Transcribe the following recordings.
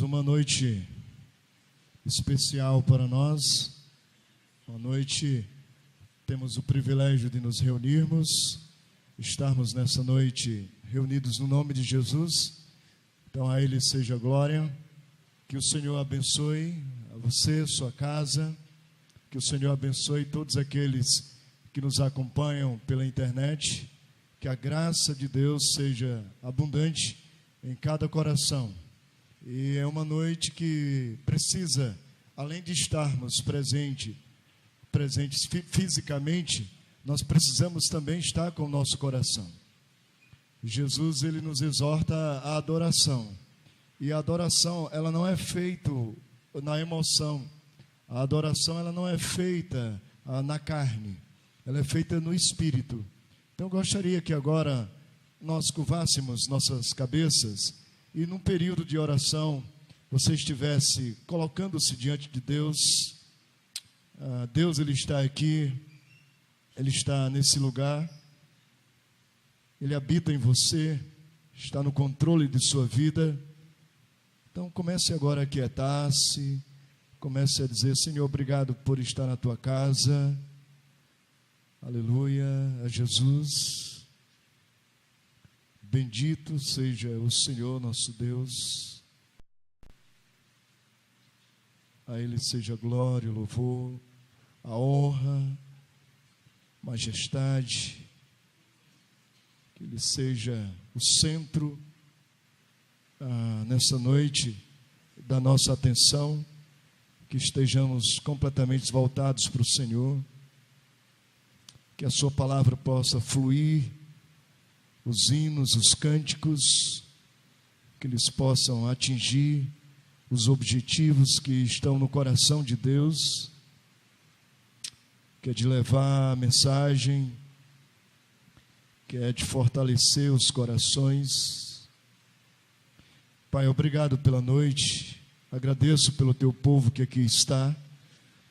Uma noite especial para nós, uma noite, temos o privilégio de nos reunirmos, estarmos nessa noite reunidos no nome de Jesus. Então a Ele seja a glória, que o Senhor abençoe a você, sua casa, que o Senhor abençoe todos aqueles que nos acompanham pela internet, que a graça de Deus seja abundante em cada coração. E é uma noite que precisa, além de estarmos presentes fisicamente, nós precisamos também estar com o nosso coração. Jesus, ele nos exorta à adoração. E a adoração, ela não é feita na emoção. A adoração, ela não é feita na carne. Ela é feita no espírito. Então, eu gostaria que agora nós curvássemos nossas cabeças e num período de oração, você estivesse colocando-se diante de Deus. Deus, Ele está aqui, Ele está nesse lugar, Ele habita em você, está no controle de sua vida. Então comece agora a aquietar-se, comece a dizer: Senhor, obrigado por estar na tua casa, aleluia, a Jesus. Bendito seja o Senhor nosso Deus, a Ele seja a glória, o louvor, a honra, majestade, que Ele seja o centro nessa noite da nossa atenção, que estejamos completamente voltados para o Senhor, que a Sua palavra possa fluir, os hinos, os cânticos, que eles possam atingir os objetivos que estão no coração de Deus, que é de levar a mensagem, que é de fortalecer os corações. Pai, obrigado pela noite, agradeço pelo teu povo que aqui está,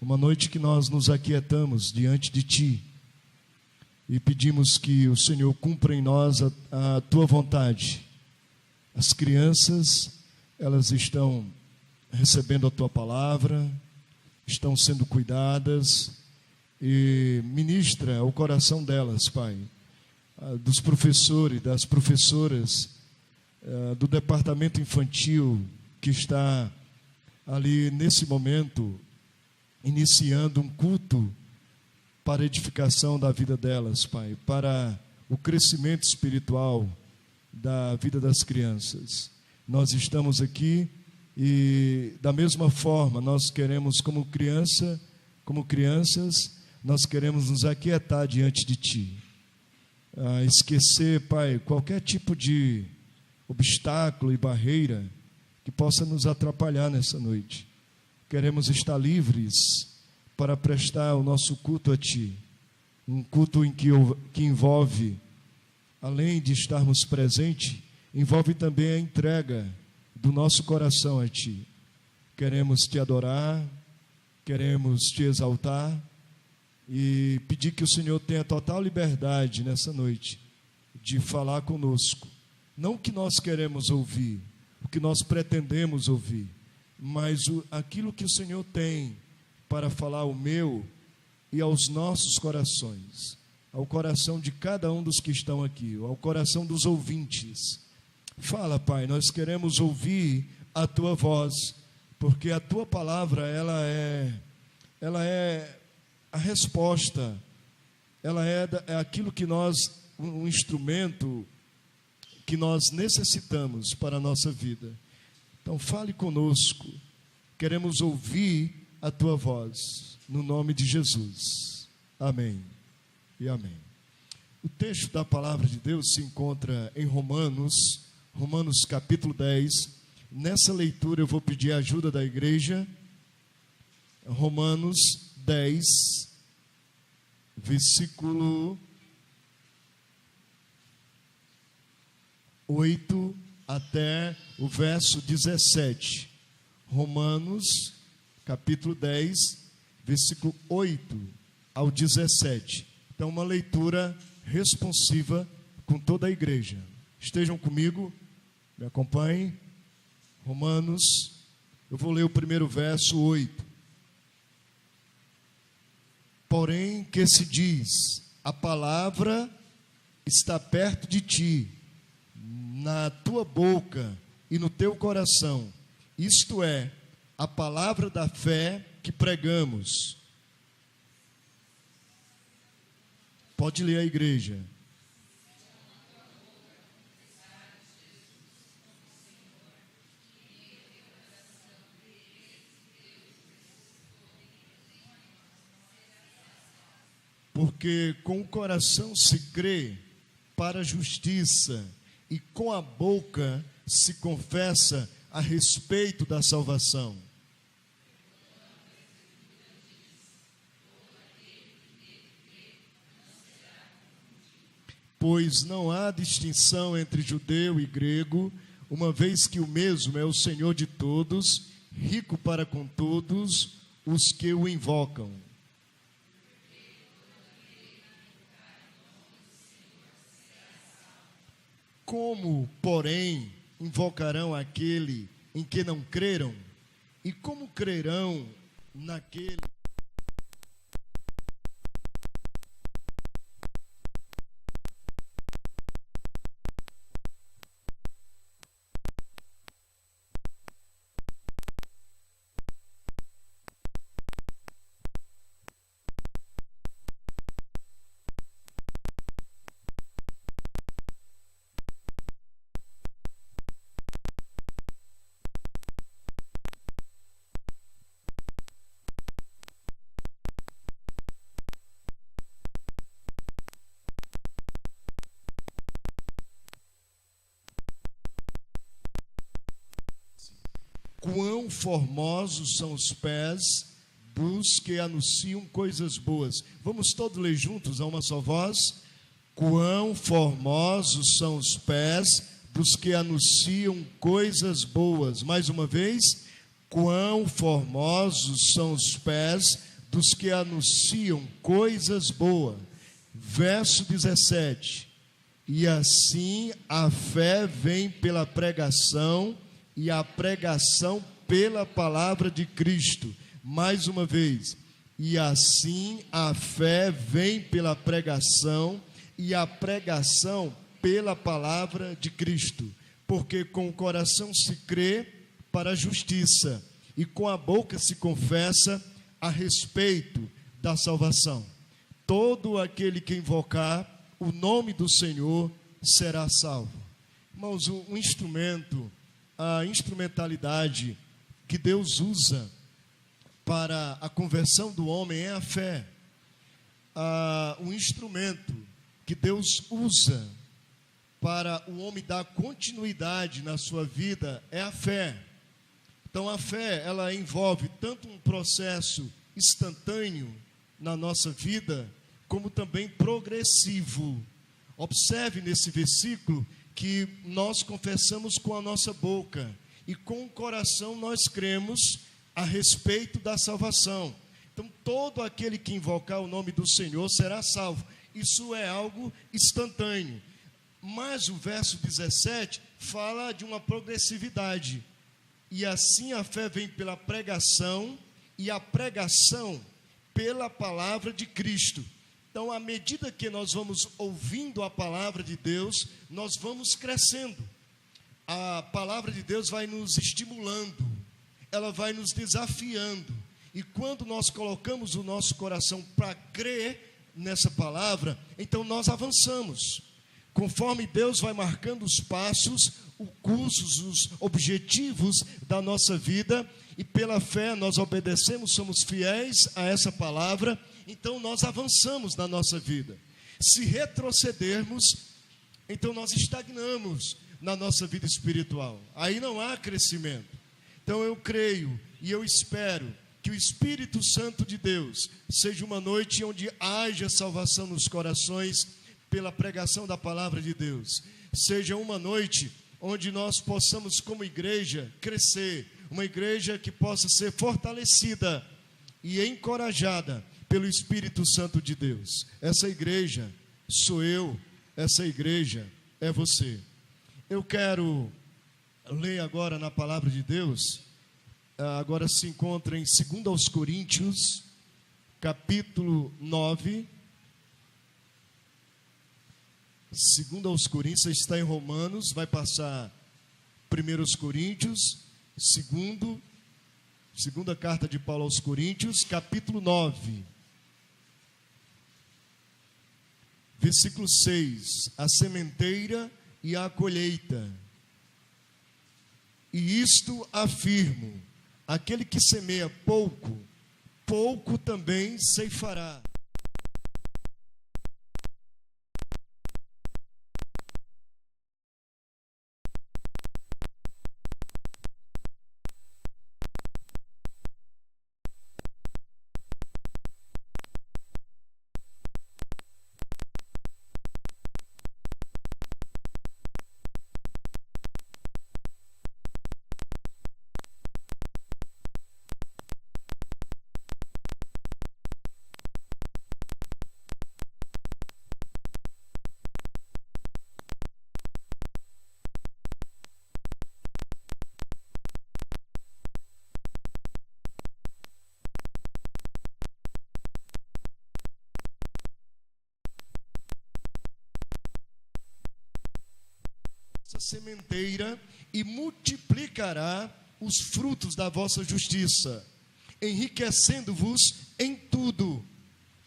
uma noite que nós nos aquietamos diante de ti, e pedimos que o Senhor cumpra em nós a tua vontade. As crianças, elas estão recebendo a tua palavra, estão sendo cuidadas, e ministra o coração delas, Pai, dos professores, das professoras, do departamento infantil, que está ali nesse momento, iniciando um culto para a edificação da vida delas, Pai, para o crescimento espiritual da vida das crianças. Nós estamos aqui e, da mesma forma, nós queremos, como crianças, nós queremos nos aquietar diante de Ti. Esquecer, Pai, qualquer tipo de obstáculo e barreira que possa nos atrapalhar nessa noite. Queremos estar livres para prestar o nosso culto a Ti, um culto que envolve, além de estarmos presentes, envolve também a entrega do nosso coração a Ti. Queremos Te adorar, queremos Te exaltar e pedir que o Senhor tenha total liberdade nessa noite de falar conosco. Não o que nós queremos ouvir, o que nós pretendemos ouvir, mas aquilo que o Senhor tem para falar ao meu e aos nossos corações, ao coração de cada um dos que estão aqui, ao coração dos ouvintes. Fala, Pai, nós queremos ouvir a Tua voz, porque a Tua palavra, ela é a resposta, ela é aquilo que nós, um instrumento que nós necessitamos para a nossa vida. Então fale conosco, queremos ouvir a Tua voz, no nome de Jesus, amém e amém. O texto da palavra de Deus se encontra em Romanos capítulo 10, nessa leitura eu vou pedir a ajuda da igreja, Romanos 10, versículo 8 até o verso 17, Romanos capítulo 10, versículo 8 ao 17. Então, uma leitura responsiva com toda a igreja. Estejam comigo, me acompanhem. Romanos Eu vou ler o primeiro verso, 8. Porém, que se diz, a palavra está perto de ti, na tua boca e no teu coração, isto é, a palavra da fé que pregamos. Pode ler a igreja. Porque com o coração se crê para a justiça e com a boca se confessa a respeito da salvação. Pois não há distinção entre judeu e grego, uma vez que o mesmo é o Senhor de todos, rico para com todos os que o invocam. Como, porém, invocarão aquele em que não creram? E como crerão naquele? Quão formosos são os pés dos que anunciam coisas boas. Vamos todos ler juntos a uma só voz? Quão formosos são os pés dos que anunciam coisas boas. Mais uma vez. Quão formosos são os pés dos que anunciam coisas boas. Verso 17. E assim a fé vem pela pregação, e a pregação pela palavra de Cristo. Mais uma vez. E assim a fé vem pela pregação, e a pregação pela palavra de Cristo. Porque com o coração se crê para a justiça, e com a boca se confessa a respeito da salvação. Todo aquele que invocar o nome do Senhor será salvo. Irmãos, um instrumento, a instrumentalidade que Deus usa para a conversão do homem é a fé. O instrumento que Deus usa para o homem dar continuidade na sua vida é a fé. Então a fé, ela envolve tanto um processo instantâneo na nossa vida, como também progressivo. Observe nesse versículo que nós confessamos com a nossa boca e com o coração nós cremos a respeito da salvação. Então, todo aquele que invocar o nome do Senhor será salvo. Isso é algo instantâneo. Mas o verso 17 fala de uma progressividade. E assim a fé vem pela pregação, e a pregação pela palavra de Cristo. Então, à medida que nós vamos ouvindo a palavra de Deus, nós vamos crescendo. A palavra de Deus vai nos estimulando, ela vai nos desafiando. E quando nós colocamos o nosso coração para crer nessa palavra, então nós avançamos. Conforme Deus vai marcando os passos, os cursos, os objetivos da nossa vida, e pela fé nós obedecemos, somos fiéis a essa palavra, então nós avançamos na nossa vida. Se retrocedermos, então nós estagnamos na nossa vida espiritual. Aí não há crescimento. Então eu creio e eu espero que o Espírito Santo de Deus seja uma noite onde haja salvação nos corações pela pregação da palavra de Deus. Seja uma noite onde nós possamos, como igreja, crescer. Uma igreja que possa ser fortalecida e encorajada pelo Espírito Santo de Deus. Essa igreja sou eu, essa igreja é você. Eu quero ler agora na palavra de Deus agora se encontra em 2 aos Coríntios, capítulo 9. 2 aos Coríntios, você está em Romanos, vai passar 1 Coríntios, segunda carta de Paulo aos Coríntios, capítulo 9, versículo 6, a sementeira e a colheita. E isto afirmo, aquele que semeia pouco, pouco também ceifará. Essa sementeira e multiplicará os frutos da vossa justiça, enriquecendo-vos em tudo,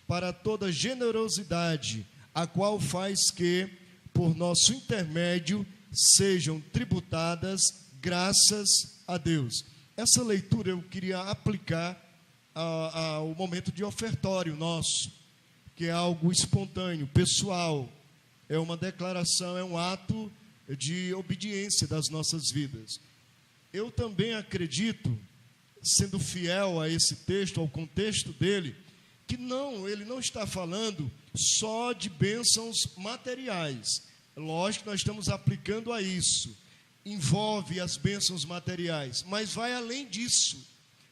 para toda generosidade, a qual faz que, por nosso intermédio, sejam tributadas graças a Deus. Essa leitura eu queria aplicar ao momento de ofertório nosso, que é algo espontâneo, pessoal, é uma declaração, é um ato de obediência das nossas vidas. Eu também acredito, sendo fiel a esse texto, ao contexto dele, que ele não está falando só de bênçãos materiais. Lógico que nós estamos aplicando a isso, envolve as bênçãos materiais, mas vai além disso.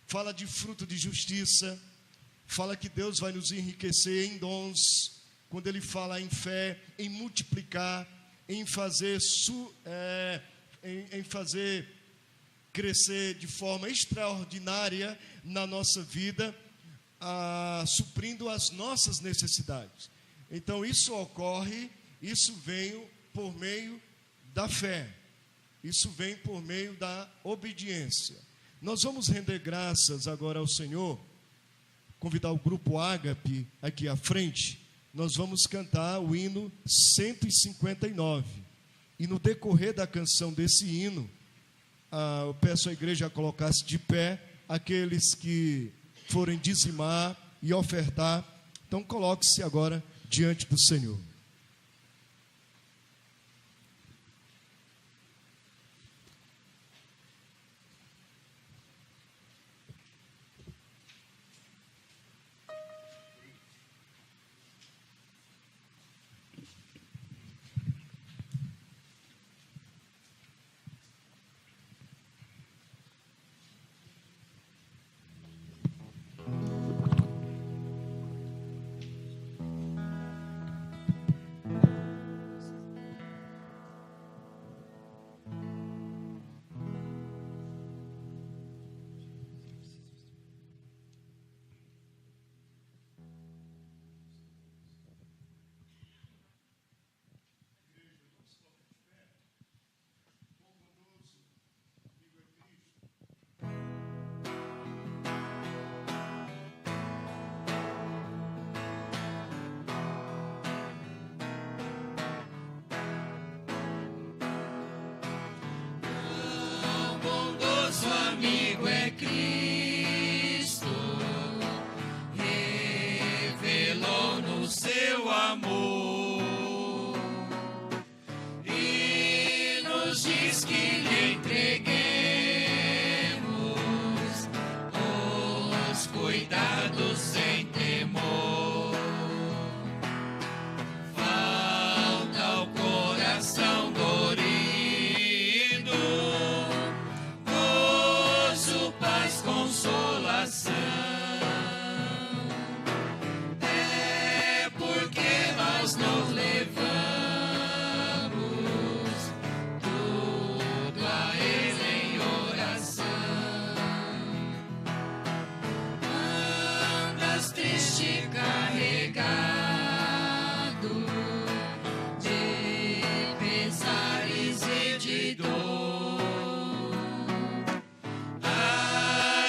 Fala de fruto de justiça, fala que Deus vai nos enriquecer em dons, quando ele fala em fé, em multiplicar, em fazer crescer de forma extraordinária na nossa vida, suprindo as nossas necessidades. Então isso ocorre, isso vem por meio da fé, isso vem por meio da obediência. Nós vamos render graças agora ao Senhor, convidar o grupo Ágape aqui à frente. Nós vamos cantar o hino 159. E no decorrer da canção desse hino, eu peço à igreja a colocar-se de pé, aqueles que forem dizimar e ofertar. Então coloque-se agora diante do Senhor.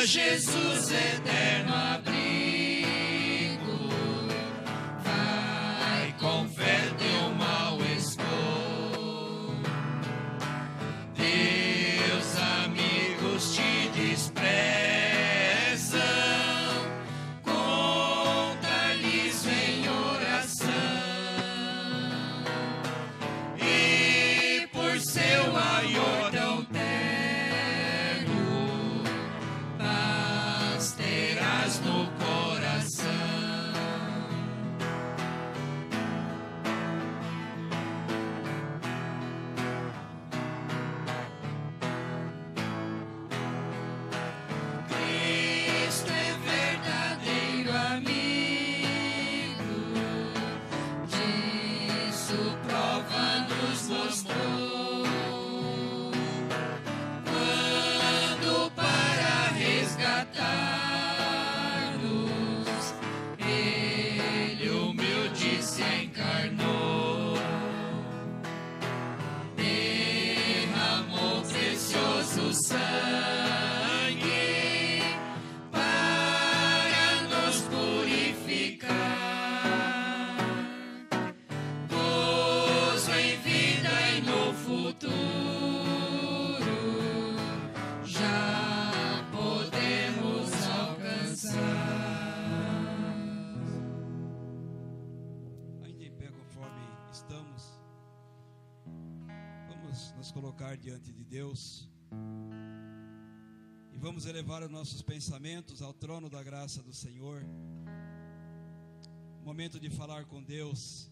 Dá Jesus eterno abrigo, vai com fé teu mal expor. Teus amigos te desprezam, conta-lhes em oração, e por seu maior tão terno, paz terás no coração. Cristo é verdadeiro amigo, disso prova nos mostrou, quando para resgatar-nos Ele humilde se encarnou, derramou precioso sangue para nos purificar, gozo em vida e no futuro, já podemos alcançar. Ainda em pé conforme estamos, vamos nos colocar diante de Deus e vamos elevar os nossos pensamentos ao trono da graça do Senhor. Momento de falar com Deus.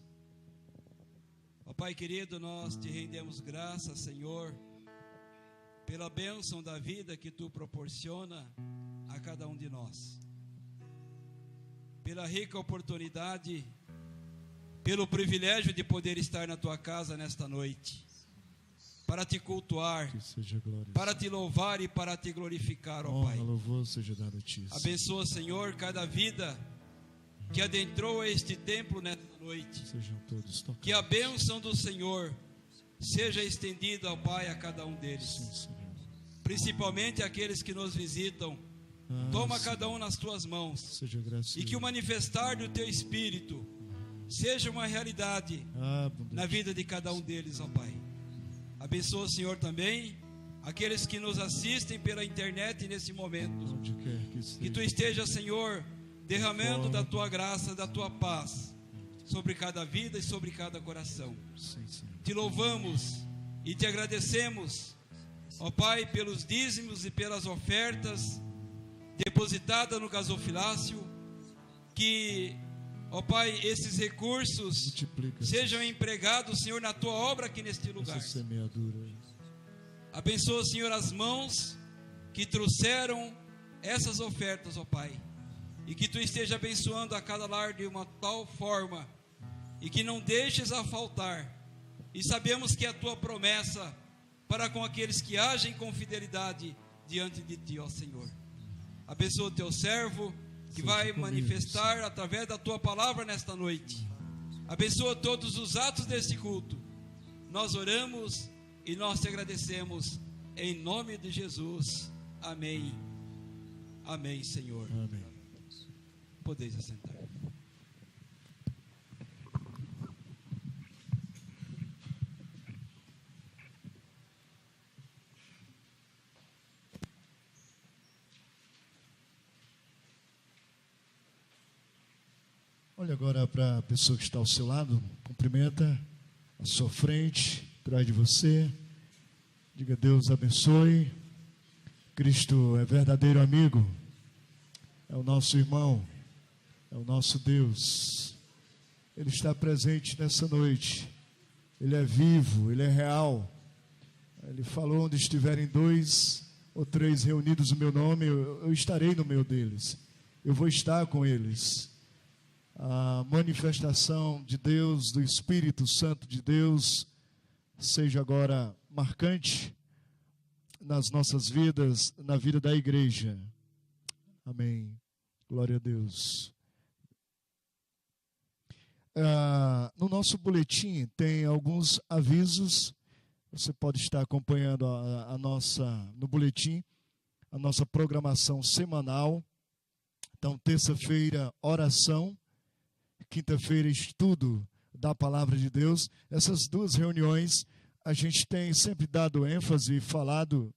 Ó Pai querido, nós te rendemos graças, Senhor, pela bênção da vida que Tu proporciona a cada um de nós, pela rica oportunidade, pelo privilégio de poder estar na Tua casa nesta noite, para Te cultuar, Que seja glória. para Te louvar e para Te glorificar, ó Pai. Honra, louvor seja dado a Ti. Abençoa, Senhor, cada vida que adentrou a este templo nesta noite. Sejam todos tocados. Que a bênção do Senhor seja estendida, ó Pai, a cada um deles, Sim, Senhor. principalmente aqueles que nos visitam. Toma Sim. cada um nas Tuas mãos, Seja graça. e que o manifestar do Teu Espírito seja uma realidade na vida de cada um deles, ó Pai. Abençoa, Senhor, também aqueles que nos assistem pela internet nesse momento. Onde quer que esteja. Que Tu esteja, Senhor, derramando da Tua graça, da Tua paz sobre cada vida e sobre cada coração. Sim, Senhor. Te louvamos e Te agradecemos, ó Pai, pelos dízimos e pelas ofertas depositadas no gasofilácio. Que, ó Pai, esses recursos Multiplica sejam empregados, Senhor, na Tua obra aqui neste lugar. essa semeadura. Abençoa, Senhor, as mãos que trouxeram essas ofertas, ó Pai, e que Tu esteja abençoando a cada lar de uma tal forma, e que não deixes a faltar. E sabemos que é a Tua promessa para com aqueles que agem com fidelidade diante de Ti, ó Senhor. Abençoa o Teu servo, que vai manifestar através da Tua palavra nesta noite. Abençoa todos os atos deste culto. Nós oramos e nós Te agradecemos, em nome de Jesus. Amém. Amém, Senhor. Amém. Podeis assentar. Olha agora para a pessoa que está ao seu lado, cumprimenta à sua frente, atrás de você. Diga: Deus abençoe. Cristo é verdadeiro amigo, é o nosso irmão, é o nosso Deus. Ele está presente nessa noite. Ele é vivo, Ele é real. Ele falou: onde estiverem 2 ou 3 reunidos no meu nome, eu estarei no meio deles. Eu vou estar com eles. A manifestação de Deus, do Espírito Santo de Deus, seja agora marcante nas nossas vidas, na vida da igreja. Amém. Glória a Deus. No nosso boletim tem alguns avisos. Você pode estar acompanhando no boletim a nossa programação semanal. Então, terça-feira, oração, quinta-feira, estudo da Palavra de Deus. Essas duas reuniões a gente tem sempre dado ênfase e falado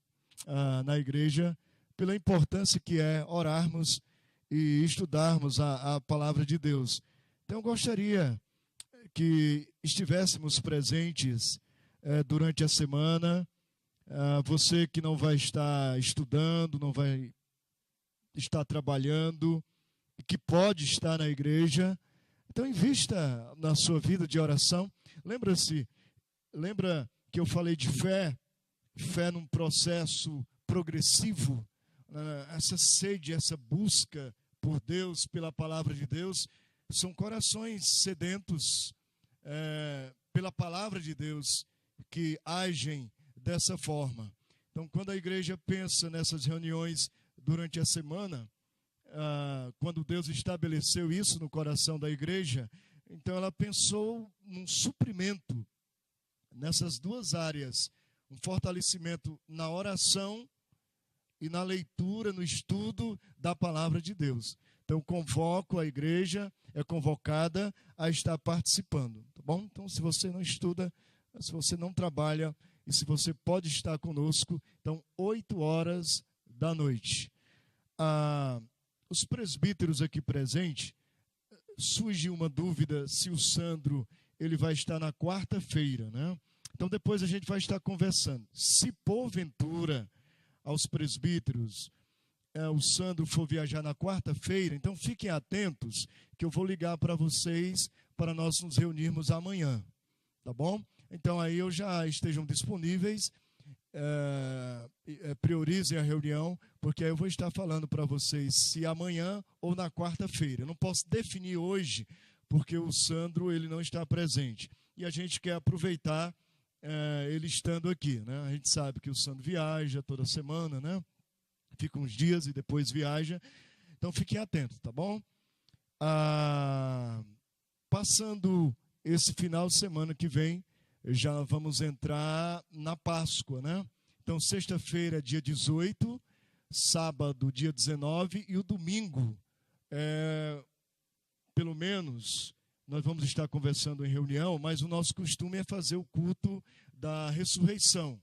na igreja pela importância que é orarmos e estudarmos a Palavra de Deus. Então, eu gostaria que estivéssemos presentes durante a semana. Você que não vai estar estudando, não vai estar trabalhando, que pode estar na igreja, então invista na sua vida de oração. Lembra que eu falei de fé num processo progressivo, essa sede, essa busca por Deus, pela palavra de Deus, são corações sedentos pela palavra de Deus que agem dessa forma. Então, quando a igreja pensa nessas reuniões durante a semana, quando Deus estabeleceu isso no coração da igreja, então ela pensou num suprimento nessas duas áreas, um fortalecimento na oração e na leitura, no estudo da palavra de Deus. Então, convoco a igreja, é convocada a estar participando, tá bom? Então, se você não estuda, se você não trabalha, e se você pode estar conosco, então, 8h da noite. Os presbíteros aqui presentes, surge uma dúvida se o Sandro ele vai estar na quarta-feira, né? Então, depois a gente vai estar conversando. Se porventura aos presbíteros o Sandro for viajar na quarta-feira, então fiquem atentos que eu vou ligar para vocês para nós nos reunirmos amanhã, tá bom? Então aí eu já estejam disponíveis, priorizem a reunião, porque aí eu vou estar falando para vocês se amanhã ou na quarta-feira. Eu não posso definir hoje, porque o Sandro ele não está presente. E a gente quer aproveitar ele estando aqui, né? A gente sabe que o Sandro viaja toda semana, né? Fica uns dias e depois viaja. Então fiquem atentos, tá bom? Passando esse final de semana que vem, já vamos entrar na Páscoa, né? Então, sexta-feira, dia 18, sábado, dia 19, e o domingo, pelo menos, nós vamos estar conversando em reunião, mas o nosso costume é fazer o culto da ressurreição.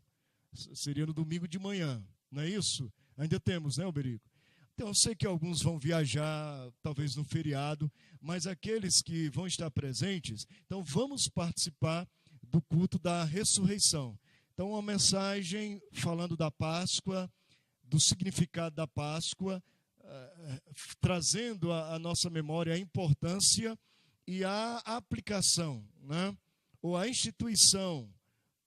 Seria no domingo de manhã, não é isso? Ainda temos, né, Alberico? Então, eu sei que alguns vão viajar, talvez no feriado, mas aqueles que vão estar presentes, então vamos participar do culto da ressurreição. Então, uma mensagem falando da Páscoa, do significado da Páscoa, trazendo à nossa memória a importância e a aplicação, né? Ou a instituição,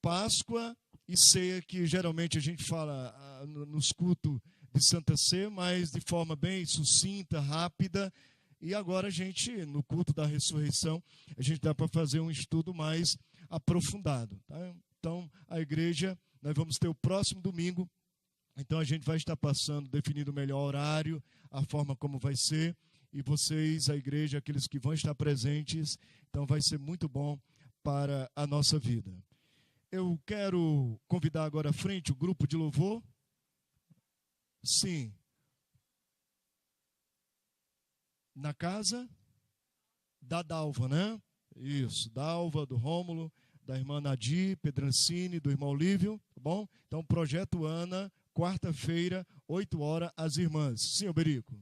Páscoa e ceia, que geralmente a gente fala nos cultos de Santa Ceia, mas de forma bem sucinta, rápida. E agora a gente, no culto da ressurreição, a gente dá para fazer um estudo mais aprofundado, tá? Então, a igreja, nós vamos ter o próximo domingo, então a gente vai estar passando, definindo o melhor horário, a forma como vai ser, e vocês, a igreja, aqueles que vão estar presentes, então vai ser muito bom para a nossa vida. Eu quero convidar agora à frente o grupo de louvor. Sim. Na casa da Dalva, né? Isso, Dalva, do Rômulo, da irmã Nadir, Pedrancini, do irmão Lívio, tá bom? Então, Projeto Ana, quarta-feira, 8h, as irmãs. Sim, Alberico.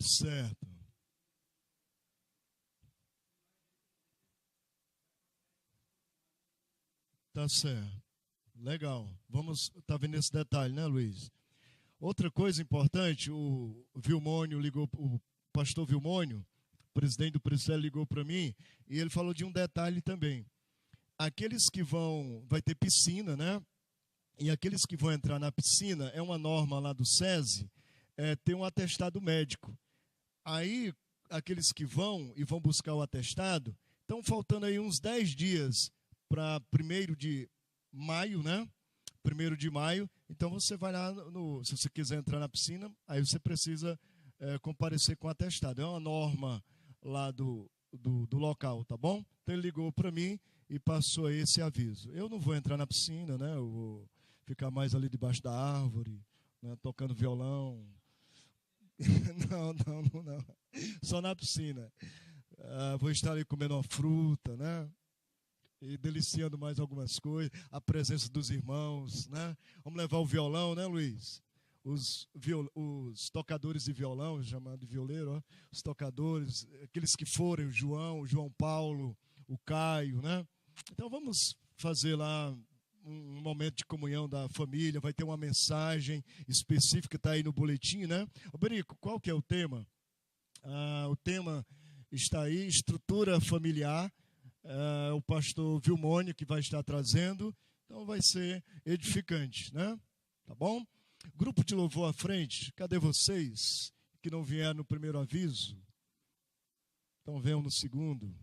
Certo. Tá certo. Legal. Vamos, tá vendo esse detalhe, né, Luiz? Outra coisa importante, o Vilmônio ligou, o pastor Vilmônio, presidente do Presbitério, ligou para mim, e ele falou de um detalhe também. Aqueles que vai ter piscina, né? E aqueles que vão entrar na piscina, é uma norma lá do SESI, ter um atestado médico. Aí, aqueles que vão buscar o atestado, estão faltando aí uns 10 dias para 1º de maio, né? 1º de maio. Então você vai lá, se você quiser entrar na piscina, aí você precisa comparecer com atestado. É uma norma lá do local, tá bom? Então ele ligou para mim e passou esse aviso. Eu não vou entrar na piscina, né? Eu vou ficar mais ali debaixo da árvore, né? Tocando violão. Não. Só na piscina. Vou estar ali comendo uma fruta, né? E deliciando mais algumas coisas. A presença dos irmãos, né? Vamos levar o violão, né, Luiz? Os tocadores de violão, chamado de violeiro, ó, os tocadores, aqueles que forem, o João Paulo, o Caio, né? Então vamos fazer lá um momento de comunhão da família, vai ter uma mensagem específica, está aí no boletim, né? Ô, Berico, qual que é o tema? O tema está aí, estrutura familiar, o pastor Vilmônio que vai estar trazendo, então vai ser edificante, né? Tá bom? Grupo de louvor à frente, cadê vocês que não vieram no primeiro aviso? Então venham no segundo.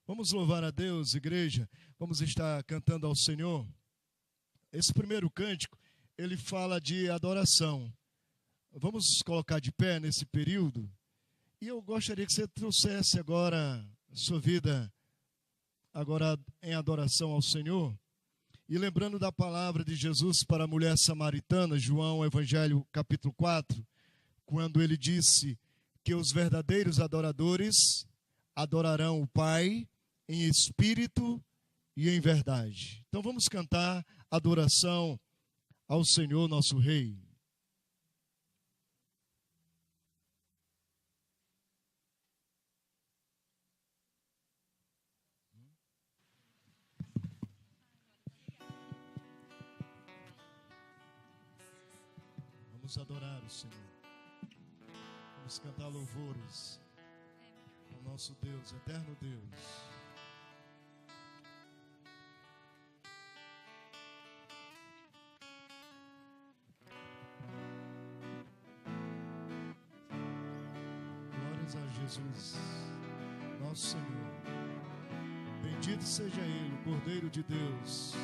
Vamos louvar a Deus, igreja. Vamos estar cantando ao Senhor. Esse primeiro cântico, ele fala de adoração. Vamos colocar de pé nesse período. E eu gostaria que você trouxesse agora a sua vida agora em adoração ao Senhor. E lembrando da palavra de Jesus para a mulher samaritana, João, Evangelho, capítulo 4, quando ele disse que os verdadeiros adoradores adorarão o Pai em espírito e em verdade. Então vamos cantar adoração ao Senhor, nosso Rei. Vamos adorar o Senhor. Vamos cantar louvores ao nosso Deus, eterno Deus. Glórias a Jesus, nosso Senhor. Bendito seja Ele, o Cordeiro de Deus,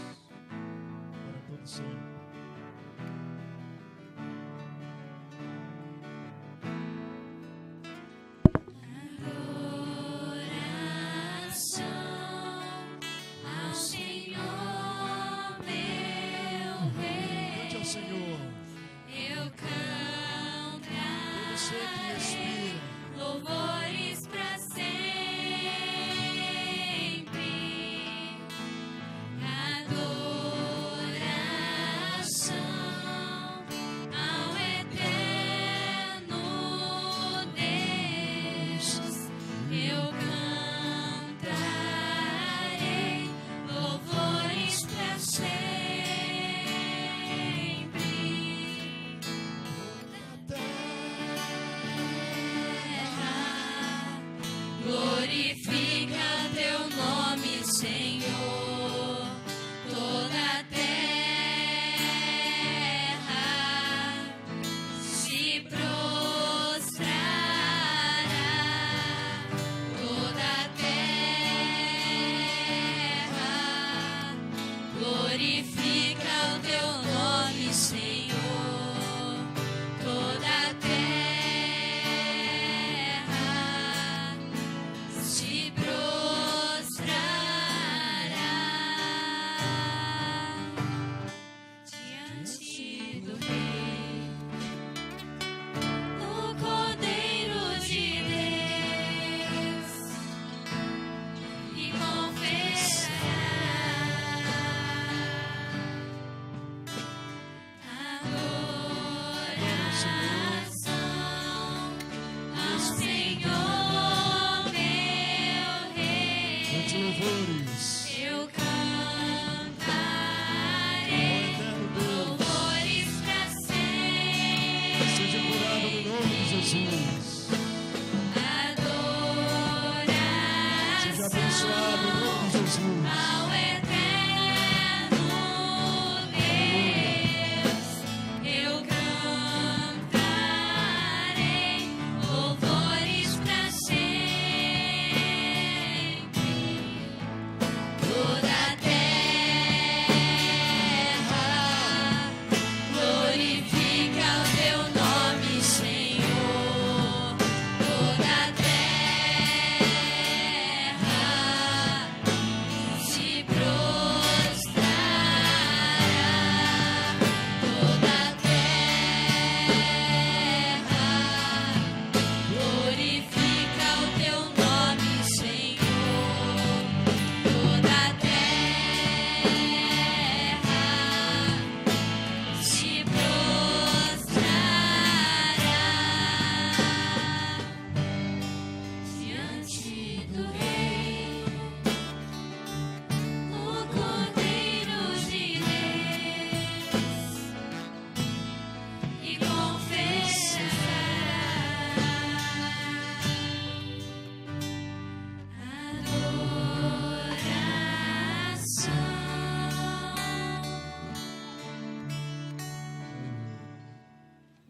para todo sempre.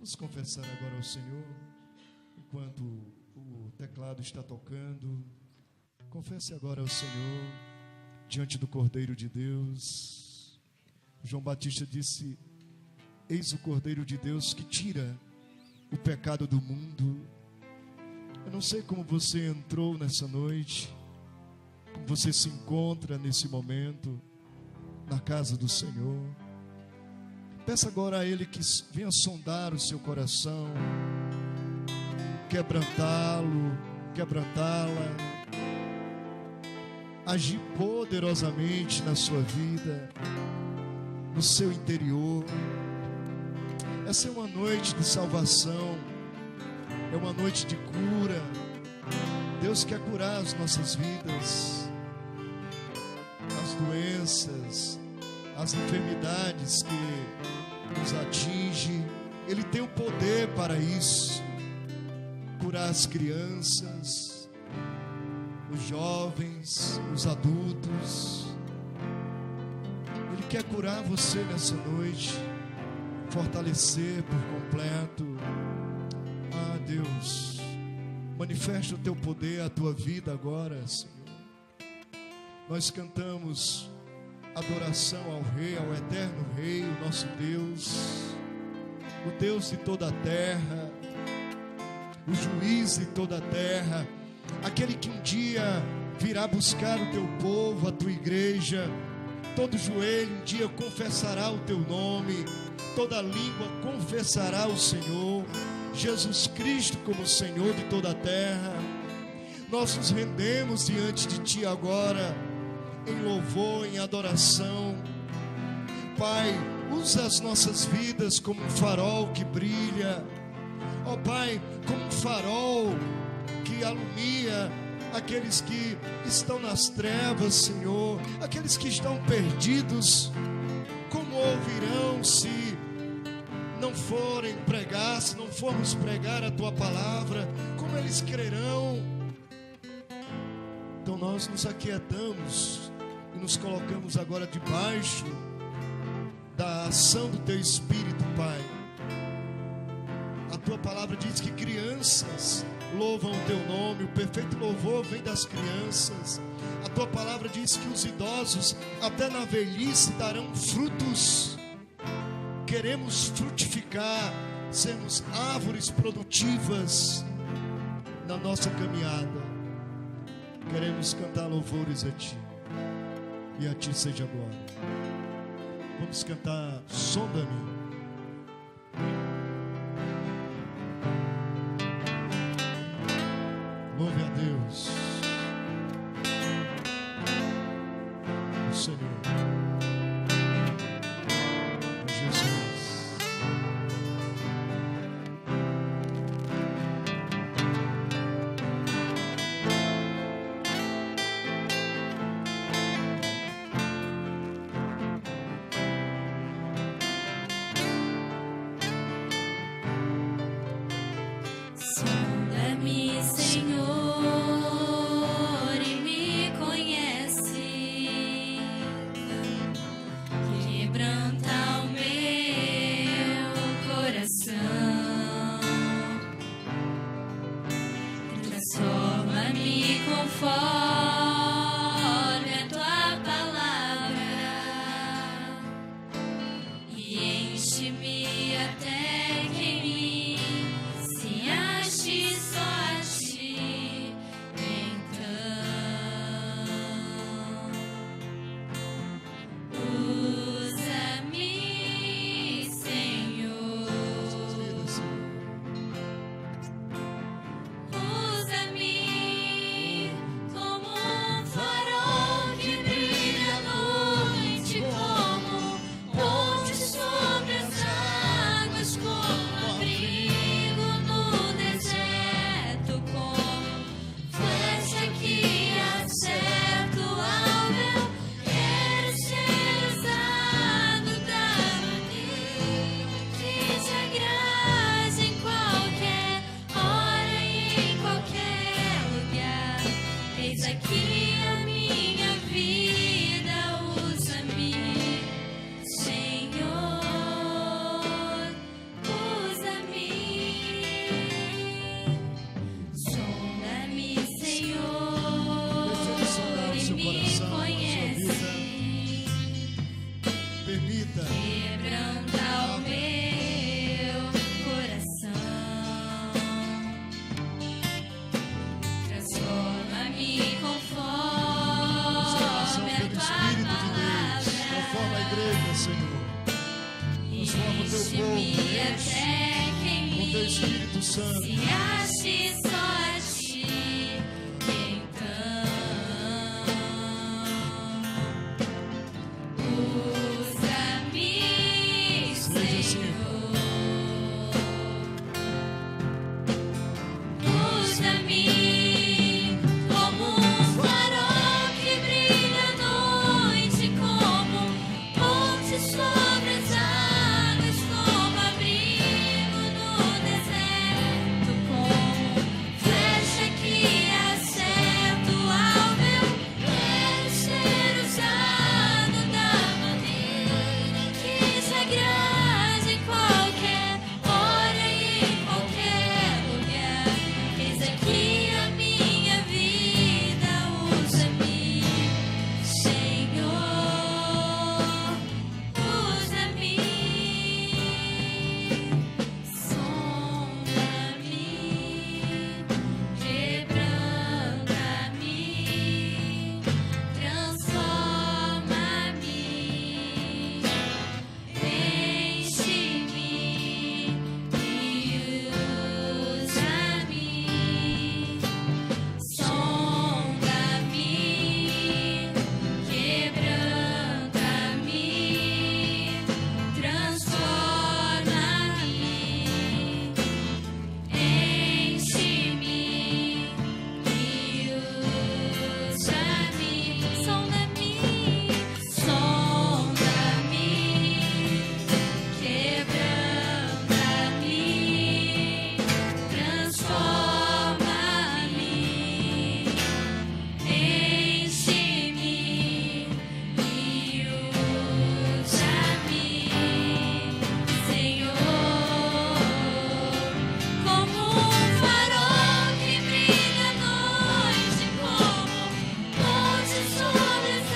Vamos confessar agora ao Senhor, enquanto o teclado está tocando. Confesse agora ao Senhor, diante do Cordeiro de Deus. João Batista disse: eis o Cordeiro de Deus que tira o pecado do mundo. Eu não sei como você entrou nessa noite, como você se encontra nesse momento na casa do Senhor. Peça agora a Ele que venha sondar o seu coração, quebrantá-lo, quebrantá-la, agir poderosamente na sua vida, no seu interior. Essa é uma noite de salvação, é uma noite de cura. Deus quer curar as nossas vidas, as doenças, as enfermidades que nos atingem. Ele tem o poder para isso. Curar as crianças, os jovens, os adultos. Ele quer curar você nessa noite, fortalecer por completo. Ah, Deus, manifesta o teu poder, a tua vida agora, Senhor. Nós cantamos adoração ao Rei, ao eterno Rei, o nosso Deus, o Deus de toda a terra, o juiz de toda a terra, aquele que um dia virá buscar o teu povo, a tua igreja. Todo joelho um dia confessará o teu nome, toda língua confessará o Senhor, Jesus Cristo como Senhor de toda a terra. Nós nos rendemos diante de ti agora, em louvor, em adoração. Pai, usa as nossas vidas como um farol que brilha, ó Pai, como um farol que alumia aqueles que estão nas trevas, Senhor, aqueles que estão perdidos. Como ouvirão se não forem pregar, se não formos pregar a tua palavra? Como eles crerão? Então nós nos aquietamos e nos colocamos agora debaixo da ação do teu Espírito, Pai. A tua palavra diz que crianças louvam o teu nome, o perfeito louvor vem das crianças. A tua palavra diz que os idosos até na velhice darão frutos. Queremos frutificar, sermos árvores produtivas na nossa caminhada. Queremos cantar louvores a ti, e a ti seja a glória. Vamos cantar Sonda-me. Louve a Deus, o Senhor, Jesus. Santo. Se ache só a ti, então usa-me, Senhor. Usa-me como um farol que brilha à noite, como ponte sobre as águas, como abrigo no deserto, como flecha que acerto ao meu quero ser usado da maneira que sagrada em qualquer hora e em qualquer lugar. Eis aqui a minha vida, usa-me, Senhor, usa-me, sonda-me, quebranta-me, transforma-me, enche-me e usa-me, sonda-me, quebranta-me, transforma-me, enche-me e usa-me, sonda-me, sonda-me, quebranta-me, transforma-me, enche-me e usa-me, Senhor, como um farol que brilha à noite, como ponte sobre as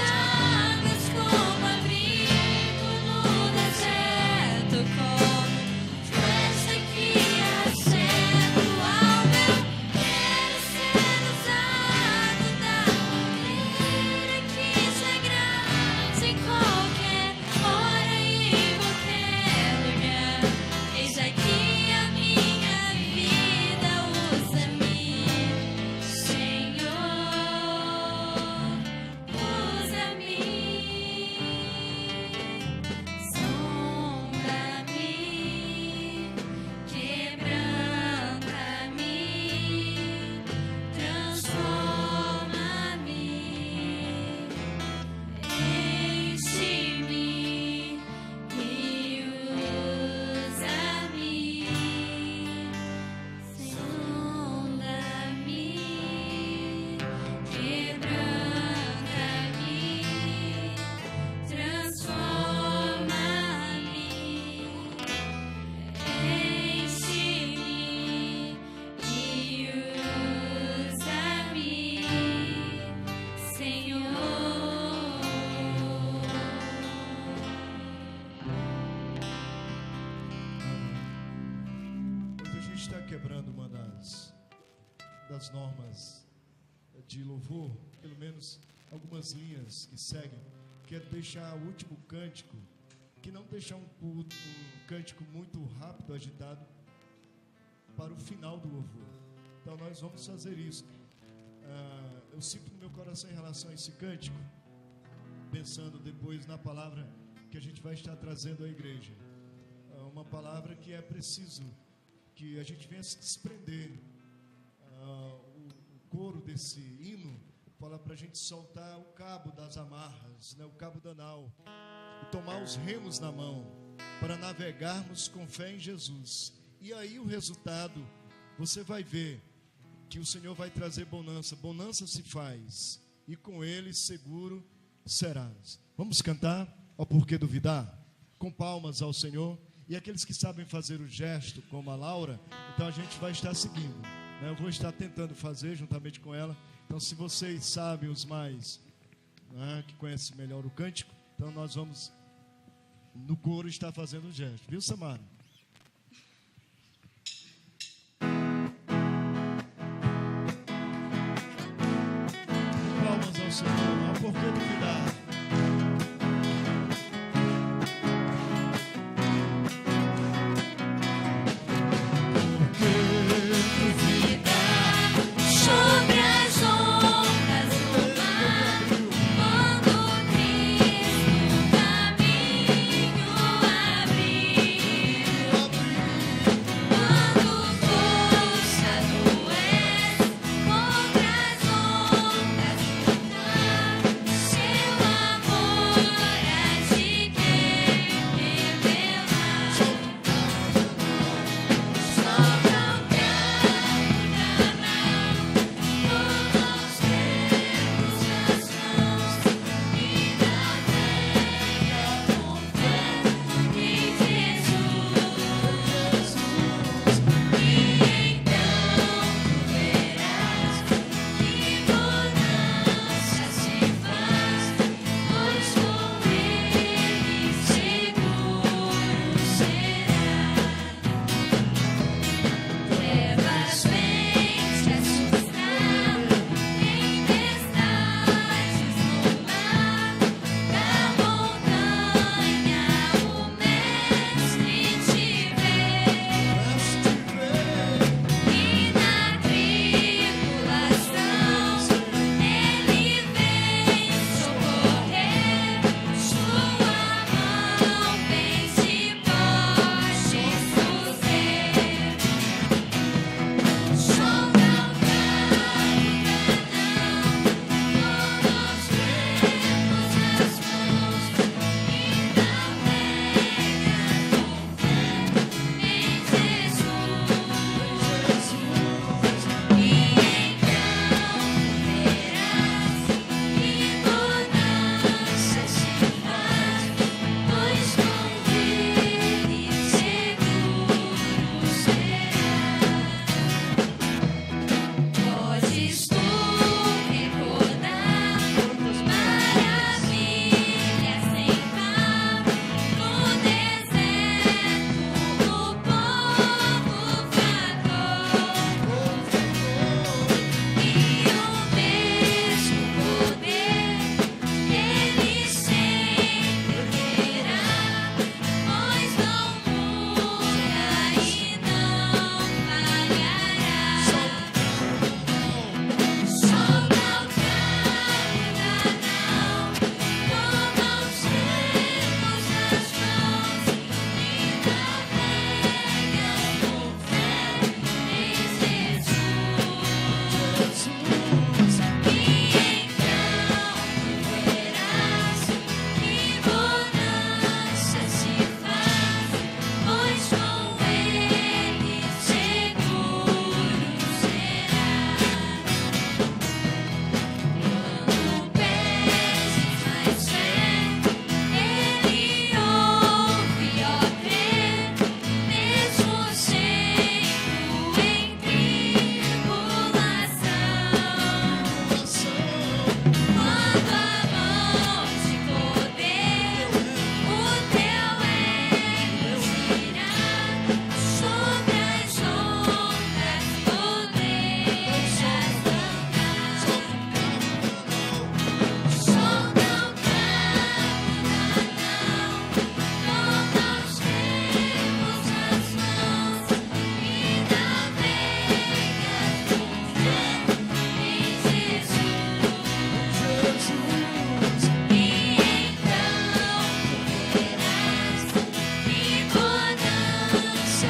águas, como abrigo no deserto, como flecha que acerto ao meu quero ser usado da maneira que sagrada em qualquer hora e em qualquer lugar. Eis aqui a minha vida, usa-me, Senhor, usa-me, sonda-me, quebranta-me, transforma-me, enche-me e usa-me, sonda-me, quebranta-me, transforma-me, enche-me e usa-me, Senhor. Hoje a gente está quebrando uma das normas de louvor, pelo menos algumas linhas que seguem. Quero deixar o último cântico, que não deixar um cântico muito rápido, agitado, para o final do louvor. Então nós vamos fazer isso. Eu sinto no meu coração em relação a esse cântico, pensando depois na palavra que a gente vai estar trazendo à igreja. Uma palavra que é preciso que a gente venha se desprender. O coro desse hino fala para a gente soltar o cabo das amarras, né, o cabo da nau, e tomar os remos na mão para navegarmos com fé em Jesus. E aí o resultado, você vai ver que o Senhor vai trazer bonança. Bonança se faz, e com Ele seguro serás. Vamos cantar, ó, por que duvidar? Com palmas ao Senhor. E aqueles que sabem fazer o gesto, como a Laura, então a gente vai estar seguindo, né? Eu vou estar tentando fazer juntamente com ela. Então, se vocês sabem, os mais, né, que conhecem melhor o cântico, então nós vamos no coro estar fazendo o gesto, viu, Samara? Palmas ao Senhor, ó, por que duvidar? Por que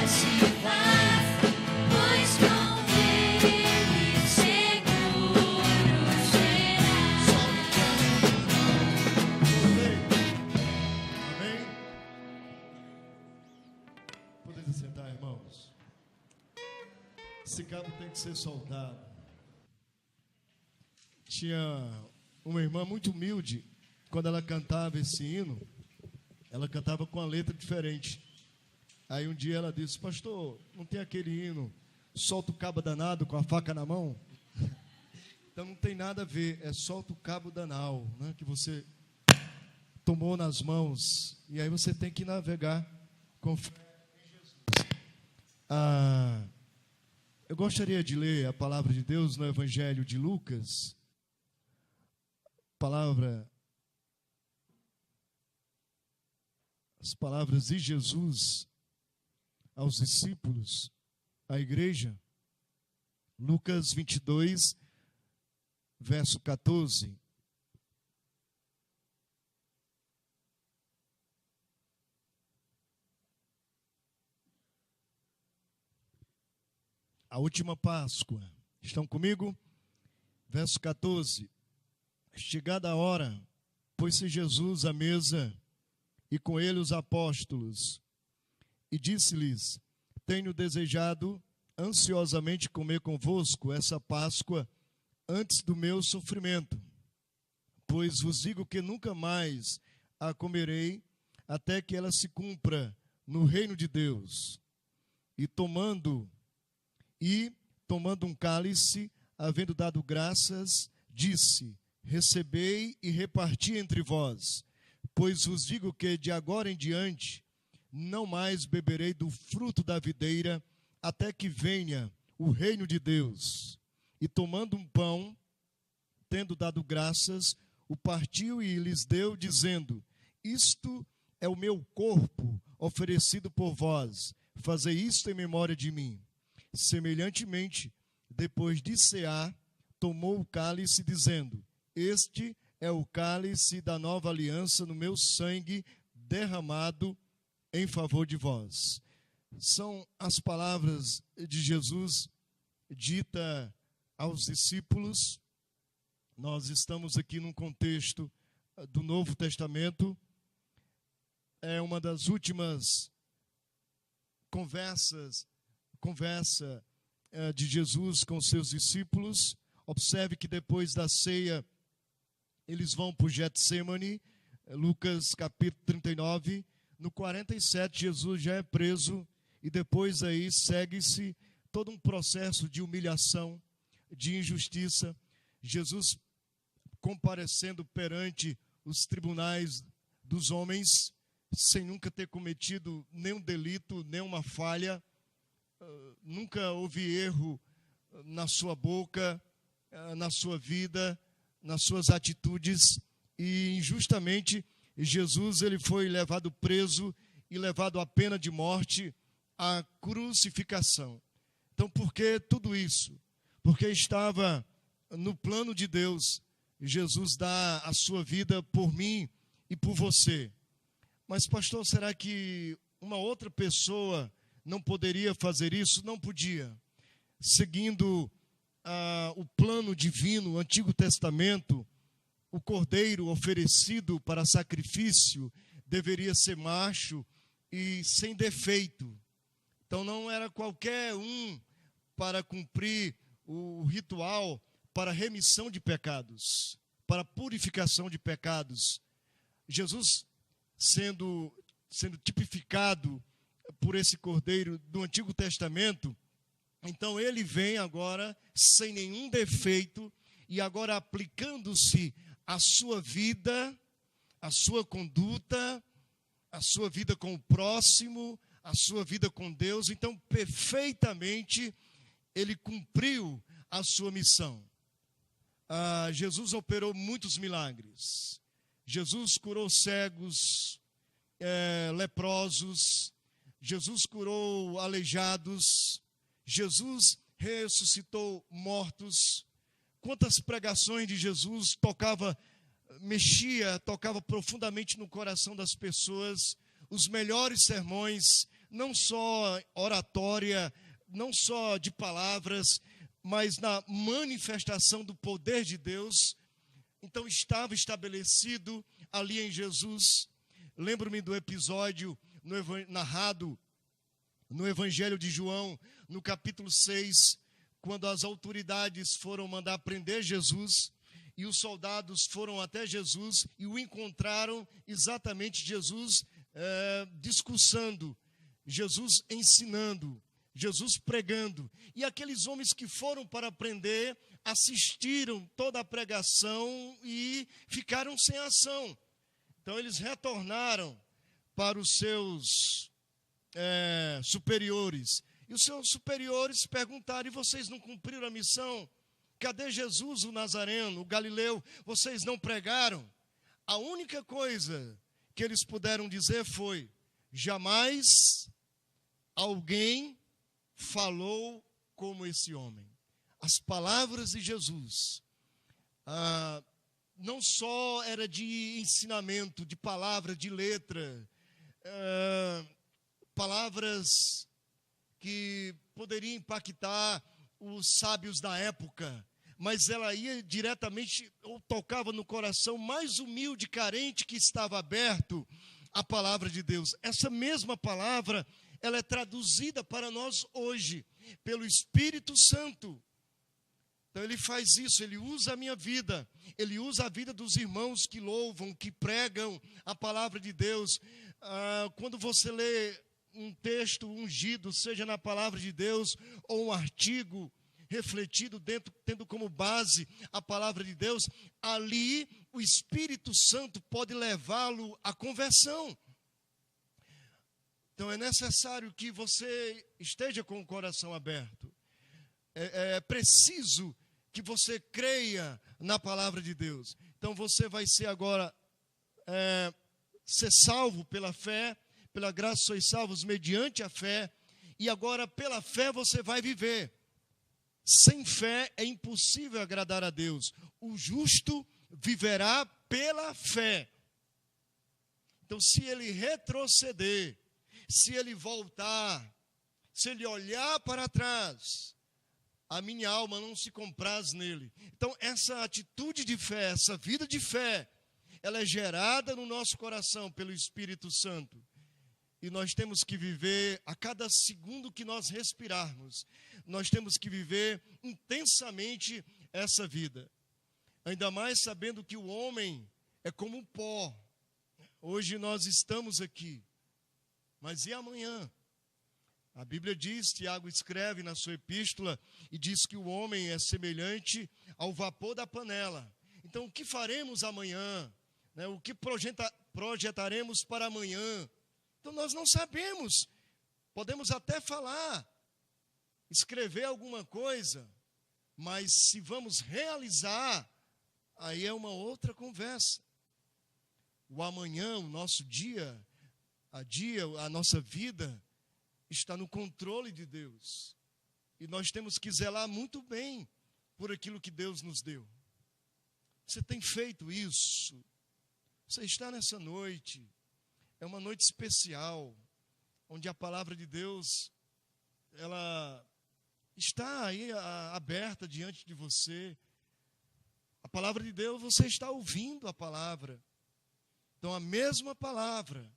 te faz, pois com ele seguro serás. Amém? Podem se sentar, irmãos. Esse cabo tem que ser soldado. Tinha uma irmã muito humilde. Quando ela cantava esse hino, ela cantava com uma letra diferente. Aí um dia ela disse: pastor, não tem aquele hino, solta o cabo danado com a faca na mão? Então não tem nada a ver, é solta o cabo danal, né, que você tomou nas mãos. E aí você tem que navegar com fé em Jesus. Eu gostaria de ler a palavra de Deus no Evangelho de Lucas. As palavras de Jesus aos discípulos, à igreja. Lucas 22, verso 14. A última Páscoa. Estão comigo? Verso 14. Chegada a hora, pôs-se Jesus à mesa e com ele os apóstolos, e disse-lhes: tenho desejado ansiosamente comer convosco essa Páscoa antes do meu sofrimento, pois vos digo que nunca mais a comerei até que ela se cumpra no reino de Deus. E tomando um cálice, havendo dado graças, disse: recebei e reparti entre vós, pois vos digo que de agora em diante não mais beberei do fruto da videira, até que venha o reino de Deus. E tomando um pão, tendo dado graças, o partiu e lhes deu, dizendo: isto é o meu corpo oferecido por vós, fazei isto em memória de mim. Semelhantemente, depois de cear, tomou o cálice, dizendo: este é o cálice da nova aliança no meu sangue, derramado em favor de vós. São as palavras de Jesus dita aos discípulos. Nós estamos aqui num contexto do Novo Testamento. É uma das últimas conversa de Jesus com seus discípulos. Observe que depois da ceia eles vão para o Getsemane, Lucas capítulo 39. No 47 Jesus já é preso e depois aí segue-se todo um processo de humilhação, de injustiça. Jesus comparecendo perante os tribunais dos homens, sem nunca ter cometido nenhum delito, nenhuma falha, nunca houve erro na sua boca, na sua vida, nas suas atitudes, e injustamente Jesus ele foi levado preso e levado à pena de morte, à crucificação. Então, por que tudo isso? Porque estava no plano de Deus Jesus dá a sua vida por mim e por você. Mas, pastor, será que uma outra pessoa não poderia fazer isso? Não podia. Seguindo o plano divino, o Antigo Testamento, o cordeiro oferecido para sacrifício deveria ser macho e sem defeito. Então não era qualquer um para cumprir o ritual para remissão de pecados, para purificação de pecados. Jesus sendo tipificado por esse cordeiro do Antigo Testamento, então ele vem agora sem nenhum defeito e agora aplicando-se à sua vida, à sua conduta, à sua vida com o próximo, à sua vida com Deus. Então, perfeitamente, ele cumpriu a sua missão. Jesus operou muitos milagres. Jesus curou cegos, leprosos. Jesus curou aleijados. Jesus ressuscitou mortos. Quantas pregações de Jesus tocava profundamente no coração das pessoas. Os melhores sermões não só oratória, não só de palavras, mas na manifestação do poder de Deus. Então estava estabelecido ali em Jesus. Lembro-me do episódio narrado no Evangelho de João, no capítulo 6, quando as autoridades foram mandar prender Jesus, e os soldados foram até Jesus e o encontraram exatamente Jesus discursando, Jesus ensinando, Jesus pregando. E aqueles homens que foram para prender assistiram toda a pregação e ficaram sem ação. Então eles retornaram para os seus superiores. E os seus superiores perguntaram: e vocês não cumpriram a missão? Cadê Jesus, o Nazareno, o Galileu? Vocês não pregaram? A única coisa que eles puderam dizer foi: jamais alguém falou como esse homem. As palavras de Jesus não só era de ensinamento, de palavra, de letra, palavras que poderiam impactar os sábios da época, mas ela ia diretamente, ou tocava no coração mais humilde, carente, que estava aberto à palavra de Deus. Essa mesma palavra, ela é traduzida para nós hoje, pelo Espírito Santo. Então ele faz isso, ele usa a minha vida, ele usa a vida dos irmãos que louvam, que pregam a palavra de Deus. Quando você lê um texto ungido, seja na palavra de Deus, ou um artigo refletido dentro, tendo como base a palavra de Deus, ali o Espírito Santo pode levá-lo à conversão. Então é necessário que você esteja com o coração aberto. É preciso que você creia na palavra de Deus. Então você vai ser agora, ser salvo pela fé, pela graça sois salvos mediante a fé, e agora pela fé você vai viver. Sem fé é impossível agradar a Deus. O justo viverá pela fé. Então se ele retroceder, se ele voltar, se ele olhar para trás, a minha alma não se compraz nele. Então essa atitude de fé, essa vida de fé, ela é gerada no nosso coração pelo Espírito Santo. E nós temos que viver, a cada segundo que nós respirarmos, nós temos que viver intensamente essa vida. Ainda mais sabendo que o homem é como um pó. Hoje nós estamos aqui, mas e amanhã? A Bíblia diz, Tiago escreve na sua epístola, e diz que o homem é semelhante ao vapor da panela. Então o que faremos amanhã? O que projetaremos para amanhã? Então nós não sabemos. Podemos até falar, escrever alguma coisa, mas se vamos realizar, aí é uma outra conversa. O amanhã, o nosso dia, a nossa vida, está no controle de Deus. E nós temos que zelar muito bem por aquilo que Deus nos deu. Você tem feito isso? Você está nessa noite, é uma noite especial, onde a palavra de Deus, ela está aí aberta diante de você. A palavra de Deus, você está ouvindo a palavra. Então a mesma palavra